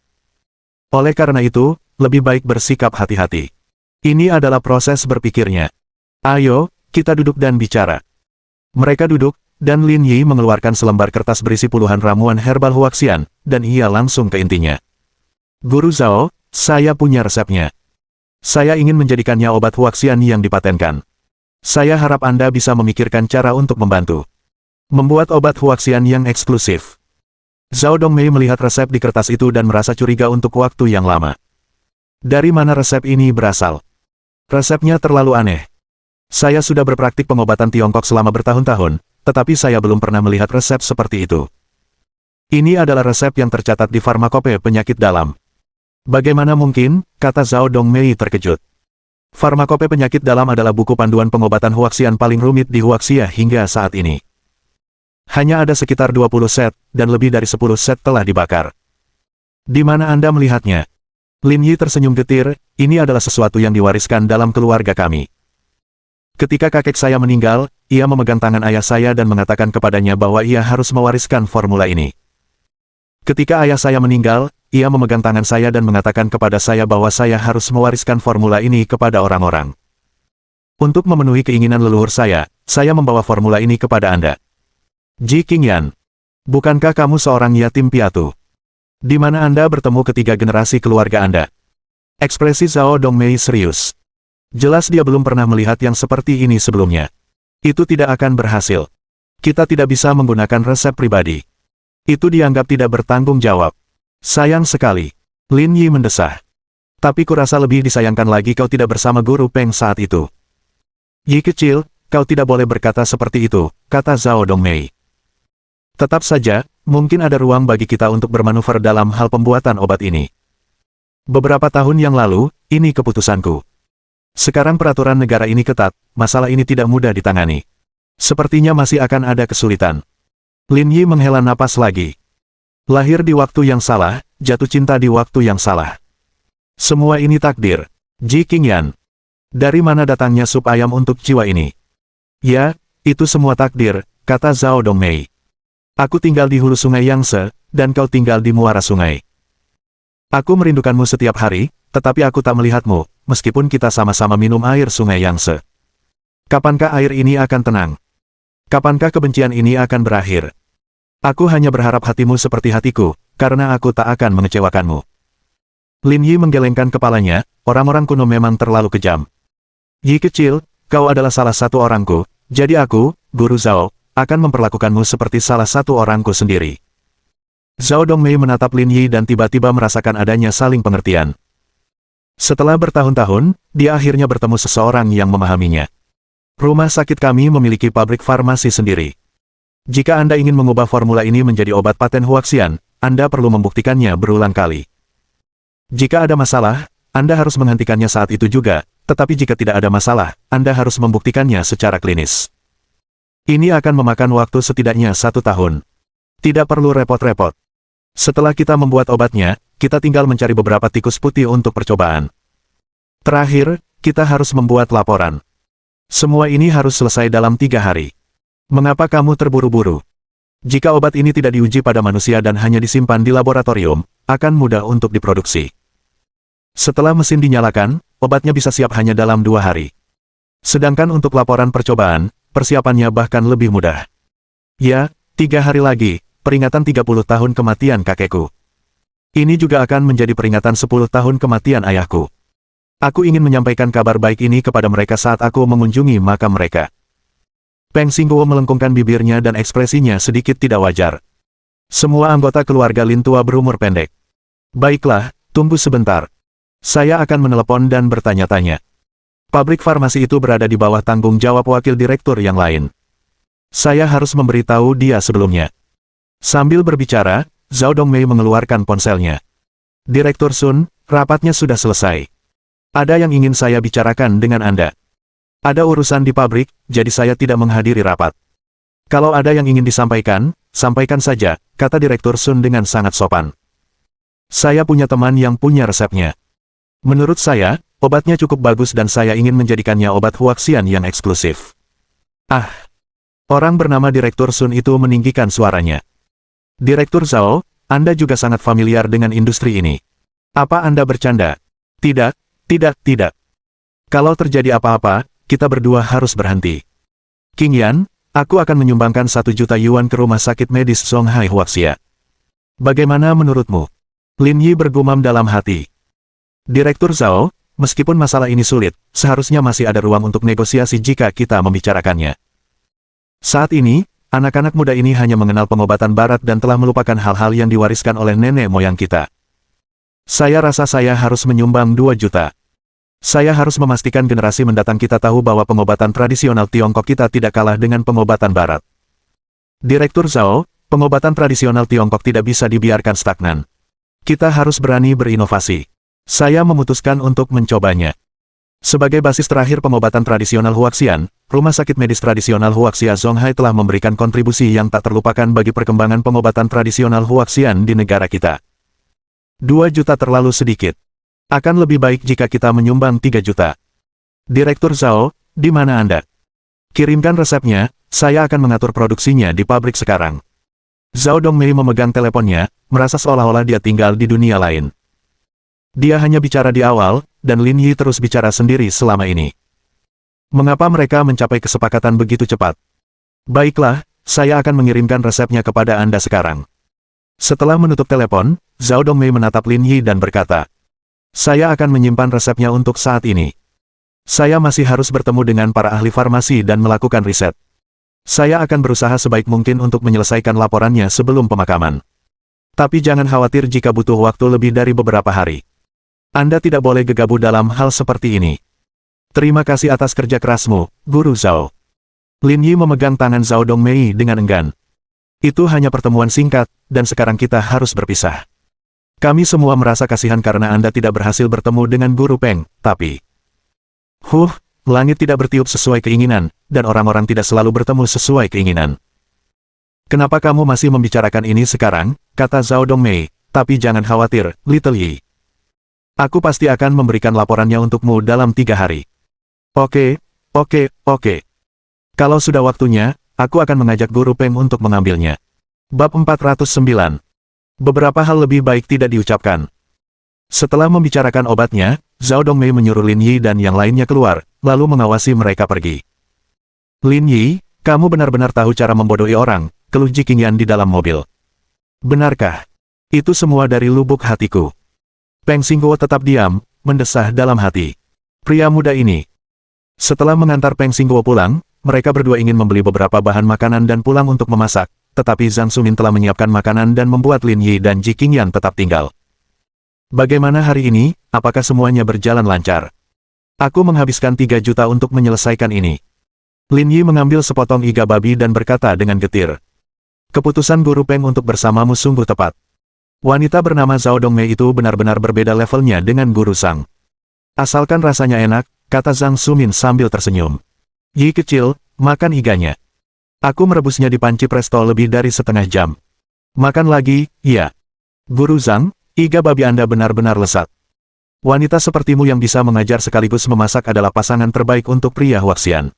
Oleh karena itu, lebih baik bersikap hati-hati. Ini adalah proses berpikirnya. Ayo, kita duduk dan bicara. Mereka duduk, dan Lin Yi mengeluarkan selembar kertas berisi puluhan ramuan herbal Huaxian, dan ia langsung ke intinya. Guru Zhao, saya punya resepnya. Saya ingin menjadikannya obat Huaxian yang dipatenkan. Saya harap Anda bisa memikirkan cara untuk membantu. Membuat obat Huaxian yang eksklusif. Zhao Dongmei melihat resep di kertas itu dan merasa curiga untuk waktu yang lama. Dari mana resep ini berasal? Resepnya terlalu aneh. Saya sudah berpraktik pengobatan Tiongkok selama bertahun-tahun, tetapi saya belum pernah melihat resep seperti itu. Ini adalah resep yang tercatat di Farmakope penyakit dalam. Bagaimana mungkin, kata Zhao Dongmei terkejut. Farmakope penyakit dalam adalah buku panduan pengobatan Huaxian paling rumit di Huaxia hingga saat ini. Hanya ada sekitar 20 set, dan lebih dari 10 set telah dibakar. Di mana Anda melihatnya? Lin Yi tersenyum getir, ini adalah sesuatu yang diwariskan dalam keluarga kami. Ketika kakek saya meninggal, ia memegang tangan ayah saya dan mengatakan kepadanya bahwa ia harus mewariskan formula ini. Ketika ayah saya meninggal, ia memegang tangan saya dan mengatakan kepada saya bahwa saya harus mewariskan formula ini kepada orang-orang. Untuk memenuhi keinginan leluhur saya membawa formula ini kepada Anda. Ji Qingyan, bukankah kamu seorang yatim piatu? Di mana Anda bertemu ketiga generasi keluarga Anda? Ekspresi Zhao Dongmei serius. Jelas dia belum pernah melihat yang seperti ini sebelumnya. Itu tidak akan berhasil. Kita tidak bisa menggunakan resep pribadi. Itu dianggap tidak bertanggung jawab. Sayang sekali. Lin Yi mendesah. Tapi kurasa lebih disayangkan lagi kau tidak bersama guru Peng saat itu. Yi kecil, kau tidak boleh berkata seperti itu, kata Zhao Dongmei. Tetap saja, mungkin ada ruang bagi kita untuk bermanuver dalam hal pembuatan obat ini. Beberapa tahun yang lalu, ini keputusanku. Sekarang peraturan negara ini ketat, masalah ini tidak mudah ditangani. Sepertinya masih akan ada kesulitan. Lin Yi menghela napas lagi. Lahir di waktu yang salah, jatuh cinta di waktu yang salah. Semua ini takdir. Ji Qingyan. Dari mana datangnya sup ayam untuk jiwa ini? Ya, itu semua takdir, kata Zhao Dongmei. Aku tinggal di hulu sungai Yangtze, dan kau tinggal di muara sungai. Aku merindukanmu setiap hari, tetapi aku tak melihatmu, meskipun kita sama-sama minum air sungai Yangtze. Kapankah air ini akan tenang? Kapankah kebencian ini akan berakhir? Aku hanya berharap hatimu seperti hatiku, karena aku tak akan mengecewakanmu. Lin Yi menggelengkan kepalanya, orang-orang kuno memang terlalu kejam. Yi kecil, kau adalah salah satu orangku, jadi aku, Guru Zhao, akan memperlakukanmu seperti salah satu orangku sendiri. Zhao Dongmei menatap Lin Yi dan tiba-tiba merasakan adanya saling pengertian. Setelah bertahun-tahun, dia akhirnya bertemu seseorang yang memahaminya. Rumah sakit kami memiliki pabrik farmasi sendiri. Jika Anda ingin mengubah formula ini menjadi obat paten Huaxian, Anda perlu membuktikannya berulang kali. Jika ada masalah, Anda harus menghentikannya saat itu juga, tetapi jika tidak ada masalah, Anda harus membuktikannya secara klinis. Ini akan memakan waktu setidaknya 1 tahun. Tidak perlu repot-repot. Setelah kita membuat obatnya, kita tinggal mencari beberapa tikus putih untuk percobaan. Terakhir, kita harus membuat laporan. Semua ini harus selesai dalam 3 hari. Mengapa kamu terburu-buru? Jika obat ini tidak diuji pada manusia dan hanya disimpan di laboratorium, akan mudah untuk diproduksi. Setelah mesin dinyalakan, obatnya bisa siap hanya dalam 2 hari. Sedangkan untuk laporan percobaan, persiapannya bahkan lebih mudah. Ya, 3 hari lagi, peringatan 30 tahun kematian kakekku. Ini juga akan menjadi peringatan 10 tahun kematian ayahku. Aku ingin menyampaikan kabar baik ini kepada mereka saat aku mengunjungi makam mereka. Peng Xingguo melengkungkan bibirnya dan ekspresinya sedikit tidak wajar. Semua anggota keluarga Lin tua berumur pendek. Baiklah, tunggu sebentar. Saya akan menelepon dan bertanya-tanya. Pabrik farmasi itu berada di bawah tanggung jawab wakil direktur yang lain. Saya harus memberitahu dia sebelumnya. Sambil berbicara, Zhao Dongmei mengeluarkan ponselnya. Direktur Sun, rapatnya sudah selesai. Ada yang ingin saya bicarakan dengan Anda. Ada urusan di pabrik, jadi saya tidak menghadiri rapat. Kalau ada yang ingin disampaikan, sampaikan saja, kata Direktur Sun dengan sangat sopan. Saya punya teman yang punya resepnya. Menurut saya, obatnya cukup bagus dan saya ingin menjadikannya obat Huaxian yang eksklusif. Ah! Orang bernama Direktur Sun itu meninggikan suaranya. Direktur Zhao, Anda juga sangat familiar dengan industri ini. Apa Anda bercanda? Tidak, tidak. Kalau terjadi apa-apa, kita berdua harus berhenti. Qingyan, aku akan menyumbangkan 1 juta yuan ke rumah sakit medis Songhai Huaxia. Bagaimana menurutmu? Lin Yi bergumam dalam hati. Direktur Zhao, meskipun masalah ini sulit, seharusnya masih ada ruang untuk negosiasi jika kita membicarakannya. Saat ini, Anak-anak muda ini hanya mengenal pengobatan barat dan telah melupakan hal-hal yang diwariskan oleh nenek moyang kita. Saya rasa saya harus menyumbang 2 juta. Saya harus memastikan generasi mendatang kita tahu bahwa pengobatan tradisional Tiongkok kita tidak kalah dengan pengobatan barat. Direktur Zhao, pengobatan tradisional Tiongkok tidak bisa dibiarkan stagnan. Kita harus berani berinovasi. Saya memutuskan untuk mencobanya. Sebagai basis terakhir pengobatan tradisional Huaxian, Rumah Sakit Medis Tradisional Huaxia Zonghai telah memberikan kontribusi yang tak terlupakan bagi perkembangan pengobatan tradisional Huaxian di negara kita. 2 juta terlalu sedikit. Akan lebih baik jika kita menyumbang 3 juta. Direktur Zhao, di mana Anda? Kirimkan resepnya, saya akan mengatur produksinya di pabrik sekarang. Zhao Dongmei memegang teleponnya, merasa seolah-olah dia tinggal di dunia lain. Dia hanya bicara di awal, dan Lin Yi terus bicara sendiri selama ini. Mengapa mereka mencapai kesepakatan begitu cepat? Baiklah, saya akan mengirimkan resepnya kepada Anda sekarang. Setelah menutup telepon, Zhao Dongmei menatap Lin Yi dan berkata, saya akan menyimpan resepnya untuk saat ini. Saya masih harus bertemu dengan para ahli farmasi dan melakukan riset. Saya akan berusaha sebaik mungkin untuk menyelesaikan laporannya sebelum pemakaman. Tapi jangan khawatir jika butuh waktu lebih dari beberapa hari. Anda tidak boleh gegabah dalam hal seperti ini. Terima kasih atas kerja kerasmu, Guru Zhao. Lin Yi memegang tangan Zhao Dongmei dengan enggan. Itu hanya pertemuan singkat, dan sekarang kita harus berpisah. Kami semua merasa kasihan karena Anda tidak berhasil bertemu dengan Guru Peng, tapi... langit tidak bertiup sesuai keinginan, dan orang-orang tidak selalu bertemu sesuai keinginan. Kenapa kamu masih membicarakan ini sekarang, kata Zhao Dongmei, tapi jangan khawatir, Little Yi. Aku pasti akan memberikan laporannya untukmu dalam 3 hari. Oke. Kalau sudah waktunya, aku akan mengajak Guru Peng untuk mengambilnya. Bab 409. Beberapa hal lebih baik tidak diucapkan. Setelah membicarakan obatnya, Zhao Dongmei menyuruh Lin Yi dan yang lainnya keluar, lalu mengawasi mereka pergi. Lin Yi, kamu benar-benar tahu cara membodohi orang, keluh Ji Qingyan di dalam mobil. Benarkah? Itu semua dari lubuk hatiku. Peng Xingguo tetap diam, mendesah dalam hati. Pria muda ini. Setelah mengantar Peng Xingguo pulang, mereka berdua ingin membeli beberapa bahan makanan dan pulang untuk memasak, tetapi Zhang Sumin telah menyiapkan makanan dan membuat Lin Yi dan Ji Qingyan tetap tinggal. Bagaimana hari ini, apakah semuanya berjalan lancar? Aku menghabiskan 3 juta untuk menyelesaikan ini. Lin Yi mengambil sepotong iga babi dan berkata dengan getir. Keputusan Guru Peng untuk bersamamu sungguh tepat. Wanita bernama Zhao Dongmei itu benar-benar berbeda levelnya dengan Guru Zhang. Asalkan rasanya enak, kata Zhang Sumin sambil tersenyum. Yi kecil, makan iganya. Aku merebusnya di panci presto lebih dari setengah jam. Makan lagi, iya. Guru Zhang, iga babi Anda benar-benar lesat. Wanita sepertimu yang bisa mengajar sekaligus memasak adalah pasangan terbaik untuk pria Huaxian.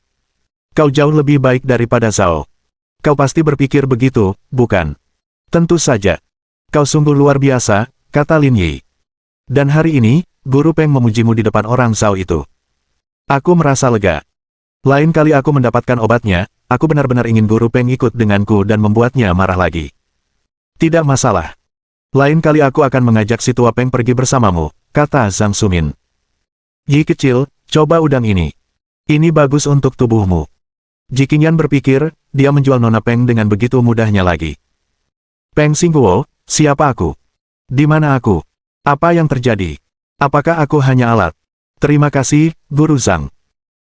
Kau jauh lebih baik daripada Zhao. Kau pasti berpikir begitu, bukan? Tentu saja. Kau sungguh luar biasa, kata Lin Yi. Dan hari ini, Guru Peng memujimu di depan orang Zhao itu. Aku merasa lega. Lain kali aku mendapatkan obatnya, aku benar-benar ingin Guru Peng ikut denganku dan membuatnya marah lagi. Tidak masalah. Lain kali aku akan mengajak si tua Peng pergi bersamamu, kata Zhang Sumin. Yi kecil, coba udang ini. Ini bagus untuk tubuhmu. Ji Qingyan berpikir, dia menjual Nona Peng dengan begitu mudahnya lagi. Peng Xingguo, siapa aku? Di mana aku? Apa yang terjadi? Apakah aku hanya alat? Terima kasih, Guru Zhang.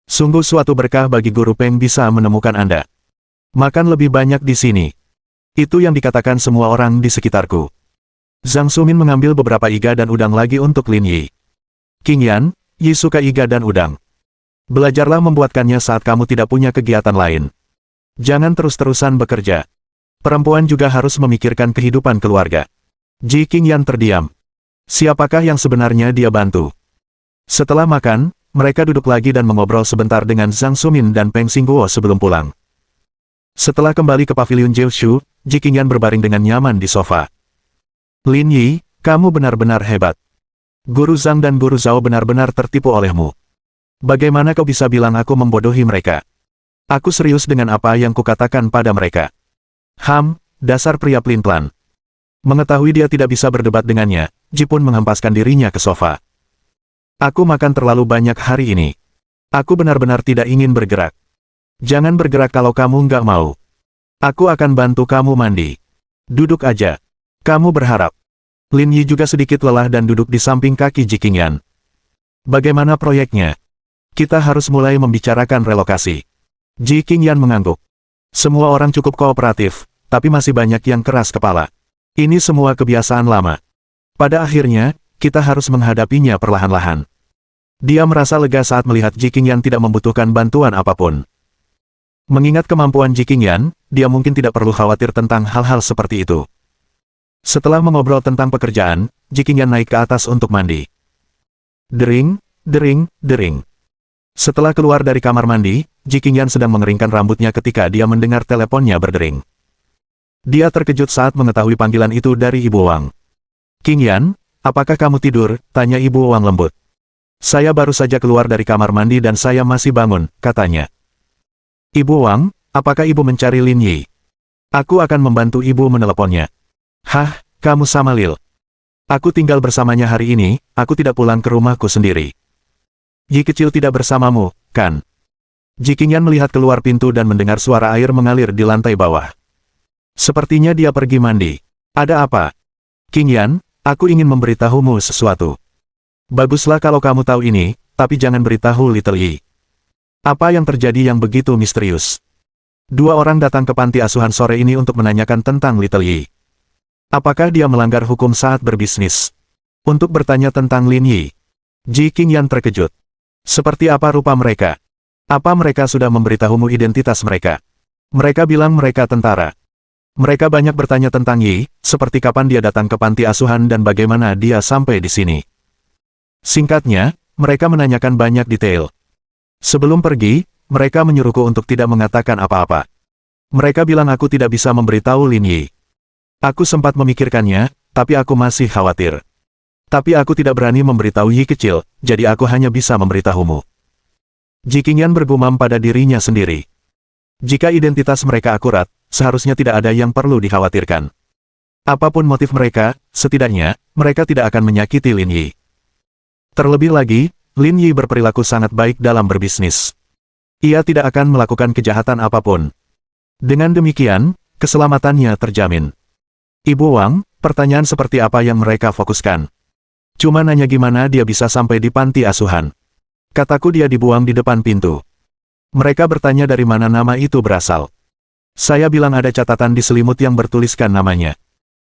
Sungguh suatu berkah bagi Guru Peng bisa menemukan Anda. Makan lebih banyak di sini. Itu yang dikatakan semua orang di sekitarku. Zhang Sumin mengambil beberapa iga dan udang lagi untuk Lin Yi. Qingyan, Yi suka iga dan udang. Belajarlah membuatkannya saat kamu tidak punya kegiatan lain. Jangan terus-terusan bekerja. Perempuan juga harus memikirkan kehidupan keluarga. Ji Qingyan terdiam. Siapakah yang sebenarnya dia bantu? Setelah makan, mereka duduk lagi dan mengobrol sebentar dengan Zhang Sumin dan Peng Xingguo sebelum pulang. Setelah kembali ke pavilion Jiushu, Ji Qingyan berbaring dengan nyaman di sofa. Lin Yi, kamu benar-benar hebat. Guru Zhang dan Guru Zhao benar-benar tertipu olehmu. Bagaimana kau bisa bilang aku membodohi mereka? Aku serius dengan apa yang kukatakan pada mereka. Dasar pria pelin-pelan. Mengetahui dia tidak bisa berdebat dengannya, Ji pun menghempaskan dirinya ke sofa. Aku makan terlalu banyak hari ini. Aku benar-benar tidak ingin bergerak. Jangan bergerak kalau kamu nggak mau. Aku akan bantu kamu mandi. Duduk aja. Kamu berharap. Lin Yi juga sedikit lelah dan duduk di samping kaki Ji Qingyan. Bagaimana proyeknya? Kita harus mulai membicarakan relokasi. Ji Qingyan mengangguk. Semua orang cukup kooperatif, tapi masih banyak yang keras kepala. Ini semua kebiasaan lama. Pada akhirnya, kita harus menghadapinya perlahan-lahan. Dia merasa lega saat melihat Ji Qingyan tidak membutuhkan bantuan apapun. Mengingat kemampuan Ji Qingyan, dia mungkin tidak perlu khawatir tentang hal-hal seperti itu. Setelah mengobrol tentang pekerjaan, Ji Qingyan naik ke atas untuk mandi. Dering, dering, dering. Setelah keluar dari kamar mandi, Ji Qingyan sedang mengeringkan rambutnya ketika dia mendengar teleponnya berdering. Dia terkejut saat mengetahui panggilan itu dari Ibu Wang. "Qingyan, apakah kamu tidur?" tanya Ibu Wang lembut. "Saya baru saja keluar dari kamar mandi dan saya masih bangun," katanya. "Ibu Wang, apakah ibu mencari Lin Yi?" "Aku akan membantu ibu meneleponnya." "Hah, kamu sama Lil?" "Aku tinggal bersamanya hari ini, aku tidak pulang ke rumahku sendiri." "Yi kecil tidak bersamamu, kan?" Ji Qingyan melihat keluar pintu dan mendengar suara air mengalir di lantai bawah. Sepertinya dia pergi mandi. "Ada apa?" "Qingyan, aku ingin memberitahumu sesuatu." "Baguslah kalau kamu tahu ini, tapi jangan beritahu Little Yi." "Apa yang terjadi yang begitu misterius?" "Dua orang datang ke panti asuhan sore ini untuk menanyakan tentang Little Yi. Apakah dia melanggar hukum saat berbisnis?" "Untuk bertanya tentang Lin Yi." Ji Qingyan terkejut. "Seperti apa rupa mereka? Apa mereka sudah memberitahumu identitas mereka?" "Mereka bilang mereka tentara. Mereka banyak bertanya tentang Yi, seperti kapan dia datang ke panti asuhan dan bagaimana dia sampai di sini. Singkatnya, mereka menanyakan banyak detail. Sebelum pergi, mereka menyuruhku untuk tidak mengatakan apa-apa. Mereka bilang aku tidak bisa memberitahu Lin Yi. Aku sempat memikirkannya, tapi aku masih khawatir. Tapi aku tidak berani memberitahu Yi kecil, jadi aku hanya bisa memberitahumu." Ji Qingyan bergumam pada dirinya sendiri. Jika identitas mereka akurat, seharusnya tidak ada yang perlu dikhawatirkan. Apapun motif mereka, setidaknya, mereka tidak akan menyakiti Lin Yi. Terlebih lagi, Lin Yi berperilaku sangat baik dalam berbisnis. Ia tidak akan melakukan kejahatan apapun. Dengan demikian, keselamatannya terjamin. "Ibu Wang, pertanyaan seperti apa yang mereka fokuskan?" "Cuma nanya gimana dia bisa sampai di panti asuhan. Kataku dia dibuang di depan pintu. Mereka bertanya dari mana nama itu berasal. Saya bilang ada catatan di selimut yang bertuliskan namanya.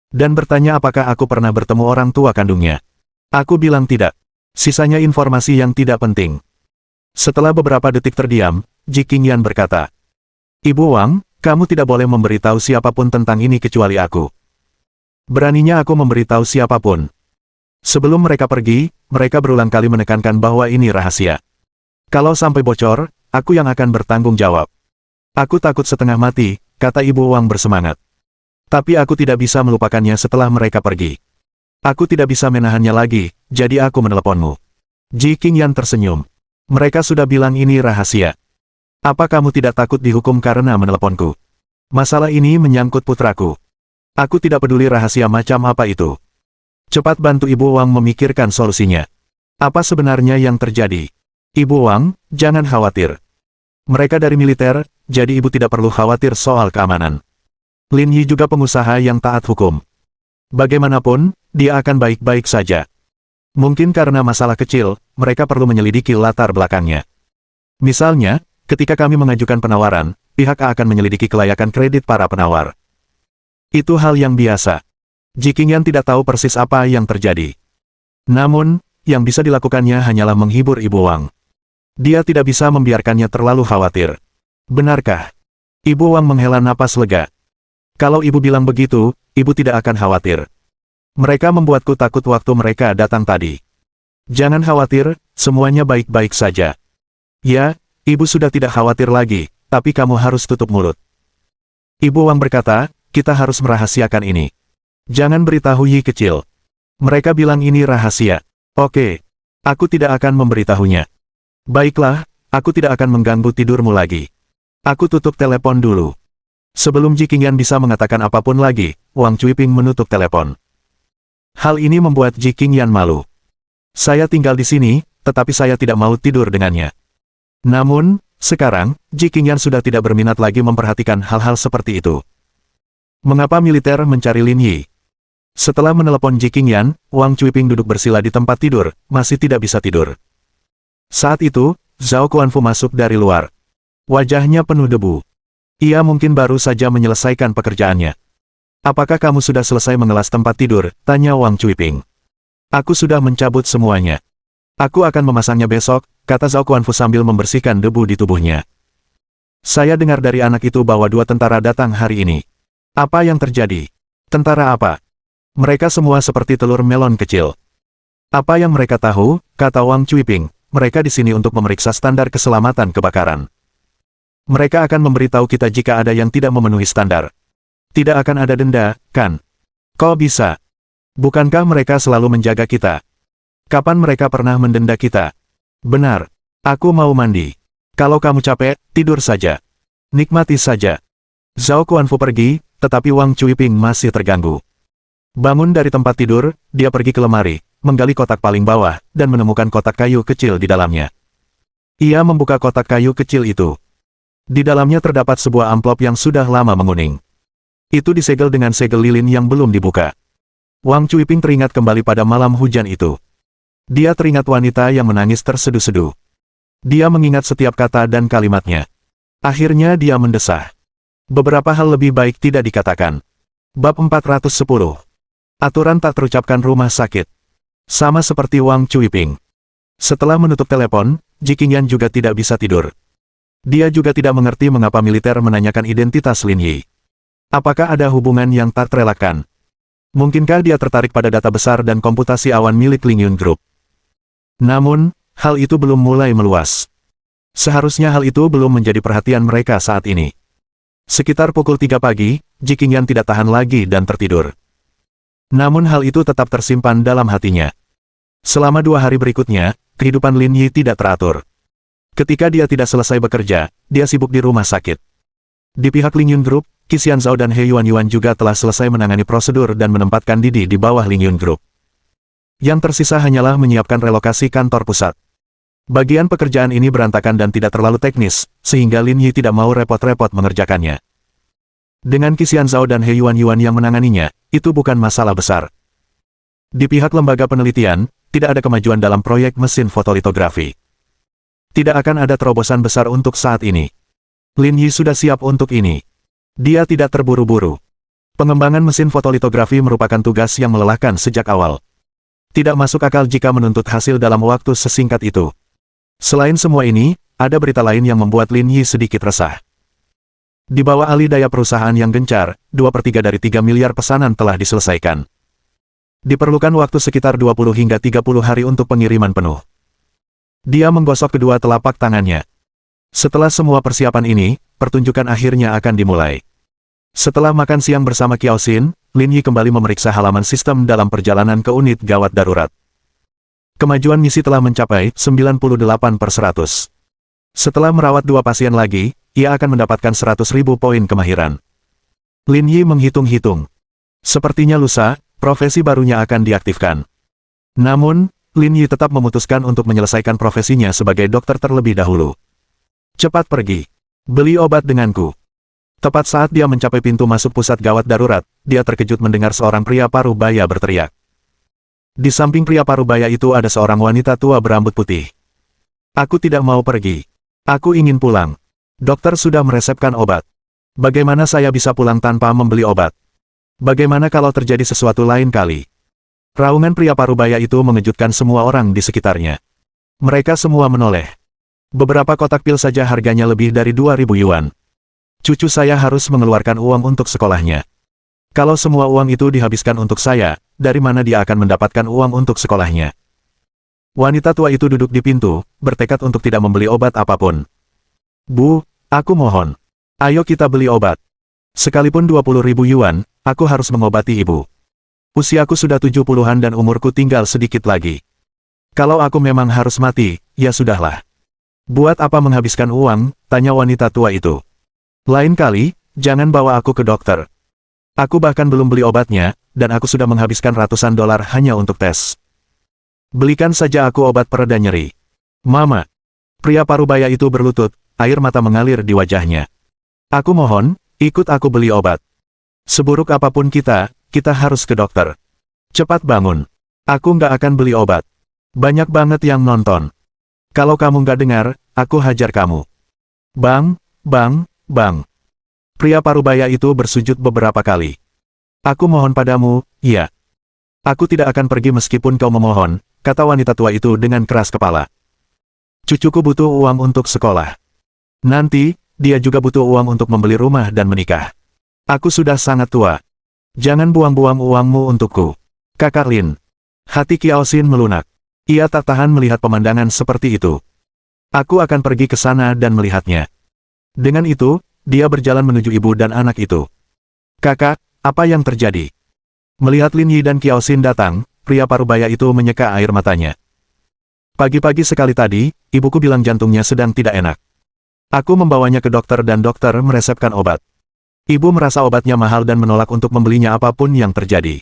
Dan bertanya apakah aku pernah bertemu orang tua kandungnya. Aku bilang tidak. Sisanya informasi yang tidak penting." Setelah beberapa detik terdiam, Ji Qingyan berkata, "Ibu Wang, kamu tidak boleh memberitahu siapapun tentang ini kecuali aku." "Beraninya aku memberitahu siapapun." Sebelum mereka pergi, mereka berulang kali menekankan bahwa ini rahasia. "Kalau sampai bocor, aku yang akan bertanggung jawab." "Aku takut setengah mati," kata Ibu Wang bersemangat. "Tapi aku tidak bisa melupakannya setelah mereka pergi. Aku tidak bisa menahannya lagi, jadi aku meneleponmu." Ji Qingyan tersenyum. "Mereka sudah bilang ini rahasia. Apa kamu tidak takut dihukum karena meneleponku? Masalah ini menyangkut putraku. Aku tidak peduli rahasia macam apa itu. Cepat bantu Ibu Wang memikirkan solusinya. Apa sebenarnya yang terjadi?" "Ibu Wang, jangan khawatir. Mereka dari militer, jadi ibu tidak perlu khawatir soal keamanan. Lin Yi juga pengusaha yang taat hukum. Bagaimanapun, dia akan baik-baik saja. Mungkin karena masalah kecil, mereka perlu menyelidiki latar belakangnya. Misalnya, ketika kami mengajukan penawaran, pihak A akan menyelidiki kelayakan kredit para penawar. Itu hal yang biasa." Ji Qingyan tidak tahu persis apa yang terjadi. Namun, yang bisa dilakukannya hanyalah menghibur Ibu Wang. Dia tidak bisa membiarkannya terlalu khawatir. "Benarkah?" Ibu Wang menghela napas lega. "Kalau ibu bilang begitu, ibu tidak akan khawatir. Mereka membuatku takut waktu mereka datang tadi. Jangan khawatir, semuanya baik-baik saja." "Ya, ibu sudah tidak khawatir lagi, tapi kamu harus tutup mulut." Ibu Wang berkata, "Kita harus merahasiakan ini. Jangan beritahu Yi kecil. Mereka bilang ini rahasia." "Oke. Aku tidak akan memberitahunya." "Baiklah, aku tidak akan mengganggu tidurmu lagi. Aku tutup telepon dulu." Sebelum Ji Qingyan bisa mengatakan apapun lagi, Wang Cuiping menutup telepon. Hal ini membuat Ji Qingyan malu. "Saya tinggal di sini, tetapi saya tidak mau tidur dengannya. Namun, Sekarang, Ji Qingyan sudah tidak berminat lagi memperhatikan hal-hal seperti itu. Mengapa militer mencari Lin Yi? Setelah menelepon Ji Qingyan, Wang Cuiping duduk bersila di tempat tidur, masih tidak bisa tidur. Saat itu, Zhao Kuanfu masuk dari luar. Wajahnya penuh debu. Ia mungkin baru saja menyelesaikan pekerjaannya. Apakah kamu sudah selesai mengelas tempat tidur? Tanya Wang Cuiping. Aku sudah mencabut semuanya. Aku akan memasangnya besok, kata Zhao Kuanfu sambil membersihkan debu di tubuhnya. Saya dengar dari anak itu bahwa 2 tentara datang hari ini. Apa yang terjadi? Tentara apa? Mereka semua seperti telur melon kecil. Apa yang mereka tahu? Kata Wang Cuiping. Mereka di sini untuk memeriksa standar keselamatan kebakaran. Mereka akan memberitahu kita jika ada yang tidak memenuhi standar. Tidak akan ada denda, kan? Kok bisa? Bukankah mereka selalu menjaga kita? Kapan mereka pernah mendenda kita? Benar. Aku mau mandi. Kalau kamu capek, tidur saja. Nikmati saja. Zhao Kuanfu pergi, tetapi Wang Cuiping masih terganggu. Bangun dari tempat tidur, dia pergi ke lemari, menggali kotak paling bawah, dan menemukan kotak kayu kecil di dalamnya. Ia membuka kotak kayu kecil itu. Di dalamnya terdapat sebuah amplop yang sudah lama menguning. Itu disegel dengan segel lilin yang belum dibuka. Wang Cuiping teringat kembali pada malam hujan itu. Dia teringat wanita yang menangis terseduh-seduh. Dia mengingat setiap kata dan kalimatnya. Akhirnya dia mendesah. Beberapa hal lebih baik tidak dikatakan. Bab 410. Aturan tak terucapkan rumah sakit. Sama seperti Wang Cuiping. Setelah menutup telepon, Ji Qingyan juga tidak bisa tidur. Dia juga tidak mengerti mengapa militer menanyakan identitas Lin Yi. Apakah ada hubungan yang tak terelakkan? Mungkinkah dia tertarik pada data besar dan komputasi awan milik Lingyun Group? Namun, hal itu belum mulai meluas. Seharusnya hal itu belum menjadi perhatian mereka saat ini. Sekitar pukul 3 pagi, Ji Qingyan tidak tahan lagi dan tertidur. Namun hal itu tetap tersimpan dalam hatinya. Selama 2 hari berikutnya, kehidupan Lin Yi tidak teratur. Ketika dia tidak selesai bekerja, dia sibuk di rumah sakit. Di pihak Lingyun Group, Qi Xianzhao dan He Yuan juga telah selesai menangani prosedur dan menempatkan diri di bawah Lingyun Group. Yang tersisa hanyalah menyiapkan relokasi kantor pusat. Bagian pekerjaan ini berantakan dan tidak terlalu teknis, sehingga Lin Yi tidak mau repot-repot mengerjakannya. Dengan Qi Xianzhao dan He Yuan yang menanganinya, itu bukan masalah besar. Di pihak lembaga penelitian, tidak ada kemajuan dalam proyek mesin fotolitografi. Tidak akan ada terobosan besar untuk saat ini. Lin Yi sudah siap untuk ini. Dia tidak terburu-buru. Pengembangan mesin fotolitografi merupakan tugas yang melelahkan sejak awal. Tidak masuk akal jika menuntut hasil dalam waktu sesingkat itu. Selain semua ini, ada berita lain yang membuat Lin Yi sedikit resah. Di bawah alih daya perusahaan yang gencar, 2/3 dari 3 miliar pesanan telah diselesaikan. Diperlukan waktu sekitar 20 hingga 30 hari untuk pengiriman penuh. Dia menggosok kedua telapak tangannya. Setelah semua persiapan ini, pertunjukan akhirnya akan dimulai. Setelah makan siang bersama Kiao Xin, Lin Yi kembali memeriksa halaman sistem dalam perjalanan ke unit gawat darurat. Kemajuan misi telah mencapai 98%. Setelah merawat 2 pasien lagi, ia akan mendapatkan 100.000 poin kemahiran. Lin Yi menghitung-hitung. Sepertinya lusa, profesi barunya akan diaktifkan. Namun, Lin Yi tetap memutuskan untuk menyelesaikan profesinya sebagai dokter terlebih dahulu. Cepat pergi. Beli obat denganku. Tepat saat dia mencapai pintu masuk pusat gawat darurat, dia terkejut mendengar seorang pria parubaya berteriak. Di samping pria parubaya itu ada seorang wanita tua berambut putih. Aku tidak mau pergi. Aku ingin pulang. Dokter sudah meresepkan obat. Bagaimana saya bisa pulang tanpa membeli obat? Bagaimana kalau terjadi sesuatu lain kali? Raungan pria parubaya itu mengejutkan semua orang di sekitarnya. Mereka semua menoleh. Beberapa kotak pil saja harganya lebih dari 2.000 yuan. Cucu saya harus mengeluarkan uang untuk sekolahnya. Kalau semua uang itu dihabiskan untuk saya, dari mana dia akan mendapatkan uang untuk sekolahnya? Wanita tua itu duduk di pintu, bertekad untuk tidak membeli obat apapun. Bu, aku mohon. Ayo kita beli obat. Sekalipun 20.000 yuan, aku harus mengobati ibu. Usiaku sudah 70-an dan umurku tinggal sedikit lagi. Kalau aku memang harus mati, ya sudahlah. Buat apa menghabiskan uang? Tanya wanita tua itu. Lain kali, jangan bawa aku ke dokter. Aku bahkan belum beli obatnya, dan aku sudah menghabiskan ratusan dolar hanya untuk tes. Belikan saja aku obat pereda nyeri. Mama. Pria parubaya itu berlutut, air mata mengalir di wajahnya. Aku mohon, ikut aku beli obat. Seburuk apapun kita harus ke dokter. Cepat bangun. Aku nggak akan beli obat. Banyak banget yang nonton. Kalau kamu nggak dengar, aku hajar kamu. Bang, bang, bang. Pria parubaya itu bersujud beberapa kali. Aku mohon padamu, iya. Aku tidak akan pergi meskipun kau memohon, kata wanita tua itu dengan keras kepala. Cucuku butuh uang untuk sekolah. Nanti, dia juga butuh uang untuk membeli rumah dan menikah. Aku sudah sangat tua. Jangan buang-buang uangmu untukku. Kakak Lin. Hati Kiao Xin melunak. Ia tak tahan melihat pemandangan seperti itu. Aku akan pergi ke sana dan melihatnya. Dengan itu, dia berjalan menuju ibu dan anak itu. Kakak, apa yang terjadi? Melihat Lin Yi dan Kiao Xin datang, pria parubaya itu menyeka air matanya. Pagi-pagi sekali tadi, ibuku bilang jantungnya sedang tidak enak. Aku membawanya ke dokter dan dokter meresepkan obat. Ibu merasa obatnya mahal dan menolak untuk membelinya apapun yang terjadi.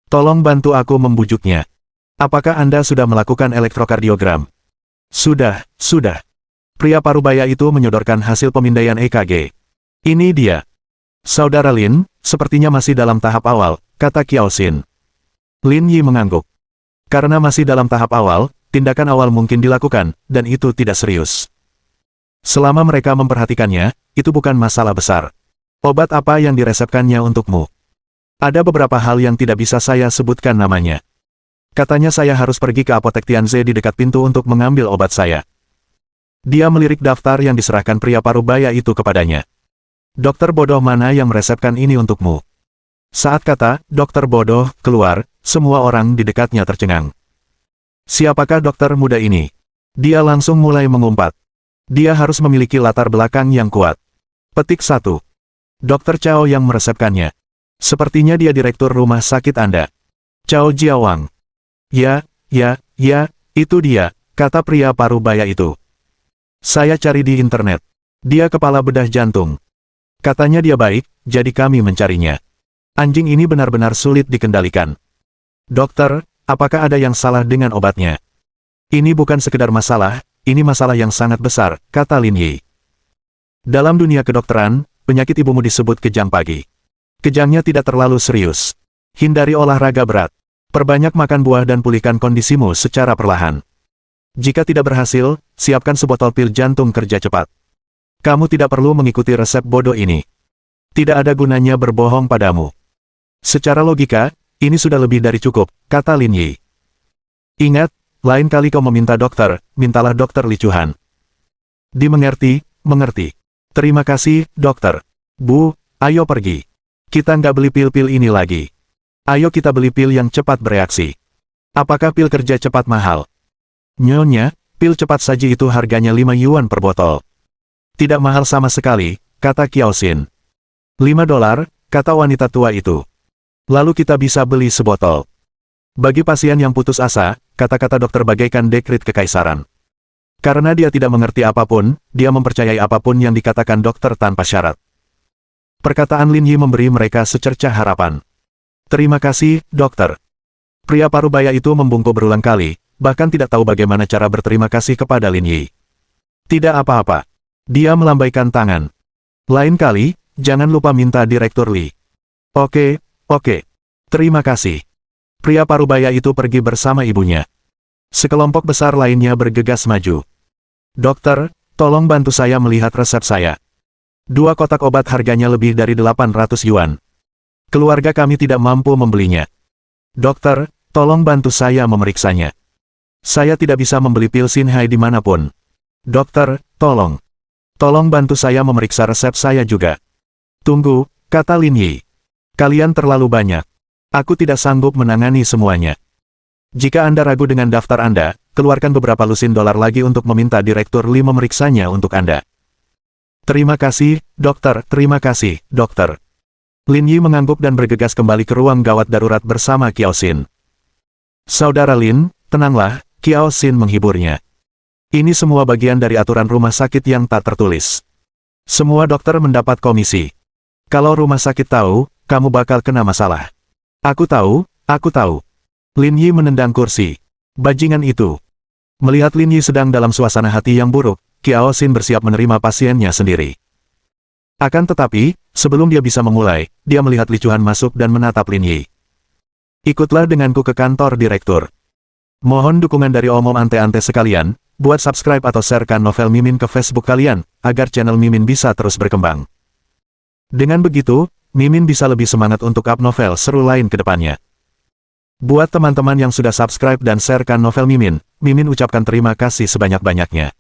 Tolong bantu aku membujuknya. Apakah Anda sudah melakukan elektrokardiogram? Sudah. Pria parubaya itu menyodorkan hasil pemindaian EKG. Ini dia. Saudara Lin, sepertinya masih dalam tahap awal, kata Kiao Xin. Lin Yi mengangguk. Karena masih dalam tahap awal, tindakan awal mungkin dilakukan, dan itu tidak serius. Selama mereka memperhatikannya, itu bukan masalah besar. Obat apa yang diresepkannya untukmu? Ada beberapa hal yang tidak bisa saya sebutkan namanya. Katanya saya harus pergi ke apotek Tianze di dekat pintu untuk mengambil obat saya. Dia melirik daftar yang diserahkan pria parubaya itu kepadanya. Dokter bodoh mana yang meresepkan ini untukmu? Saat kata, dokter bodoh, keluar, semua orang di dekatnya tercengang. Siapakah dokter muda ini? Dia langsung mulai mengumpat. Dia harus memiliki latar belakang yang kuat. Petik 1. Dokter Cao yang meresepkannya. Sepertinya dia direktur rumah sakit Anda. Cao Jiawang. Ya, itu dia, kata pria parubaya itu. Saya cari di internet. Dia kepala bedah jantung. Katanya dia baik, jadi kami mencarinya. Anjing ini benar-benar sulit dikendalikan. Dokter, apakah ada yang salah dengan obatnya? Ini bukan sekedar masalah, ini masalah yang sangat besar, kata Lin Yi. Dalam dunia kedokteran, penyakit ibumu disebut kejang pagi. Kejangnya tidak terlalu serius. Hindari olahraga berat. Perbanyak makan buah dan pulihkan kondisimu secara perlahan. Jika tidak berhasil, siapkan sebotol pil jantung kerja cepat. Kamu tidak perlu mengikuti resep bodoh ini. Tidak ada gunanya berbohong padamu. Secara logika, ini sudah lebih dari cukup, kata Lin Yi. Ingat, lain kali kau meminta dokter, mintalah dokter Licuhan. Dimengerti, mengerti. Terima kasih, dokter. Bu, ayo pergi. Kita nggak beli pil-pil ini lagi. Ayo kita beli pil yang cepat bereaksi. Apakah pil kerja cepat mahal? Nyonya, pil cepat saji itu harganya 5 yuan per botol. Tidak mahal sama sekali, kata Kiao Xin. $5, kata wanita tua itu. Lalu kita bisa beli sebotol. Bagi pasien yang putus asa, kata-kata dokter bagaikan dekret kekaisaran. Karena dia tidak mengerti apapun, dia mempercayai apapun yang dikatakan dokter tanpa syarat. Perkataan Lin Yi memberi mereka secercah harapan. Terima kasih, dokter. Pria parubaya itu membungkuk berulang kali, bahkan tidak tahu bagaimana cara berterima kasih kepada Lin Yi. Tidak apa-apa. Dia melambaikan tangan. Lain kali, jangan lupa minta Direktur Li. Oke. Terima kasih. Pria parubaya itu pergi bersama ibunya. Sekelompok besar lainnya bergegas maju. Dokter, tolong bantu saya melihat resep saya. 2 kotak obat harganya lebih dari 800 yuan. Keluarga kami tidak mampu membelinya. Dokter, tolong bantu saya memeriksanya. Saya tidak bisa membeli pil Xinhai dimanapun. Dokter, tolong. Tolong bantu saya memeriksa resep saya juga. Tunggu, kata Lin Yi. Kalian terlalu banyak. Aku tidak sanggup menangani semuanya. Jika Anda ragu dengan daftar Anda, keluarkan beberapa lusin dolar lagi untuk meminta Direktur Li memeriksanya untuk Anda. Terima kasih, dokter. Terima kasih, dokter. Lin Yi mengangguk dan bergegas kembali ke ruang gawat darurat bersama Kiao Xin. Saudara Lin, tenanglah, Kiao Xin menghiburnya. Ini semua bagian dari aturan rumah sakit yang tak tertulis. Semua dokter mendapat komisi. Kalau rumah sakit tahu, kamu bakal kena masalah. Aku tahu. Lin Yi menendang kursi. Bajingan itu. Melihat Lin Yi sedang dalam suasana hati yang buruk, Kiao Xin bersiap menerima pasiennya sendiri. Akan tetapi, sebelum dia bisa memulai, dia melihat Li Chuan masuk dan menatap Lin Yi. Ikutlah denganku ke kantor direktur. Mohon dukungan dari omom ante-ante sekalian, buat subscribe atau sharekan novel Mimin ke Facebook kalian, agar channel Mimin bisa terus berkembang. Dengan begitu, Mimin bisa lebih semangat untuk up novel seru lain ke depannya. Buat teman-teman yang sudah subscribe dan sharekan novel Mimin, Mimin ucapkan terima kasih sebanyak-banyaknya.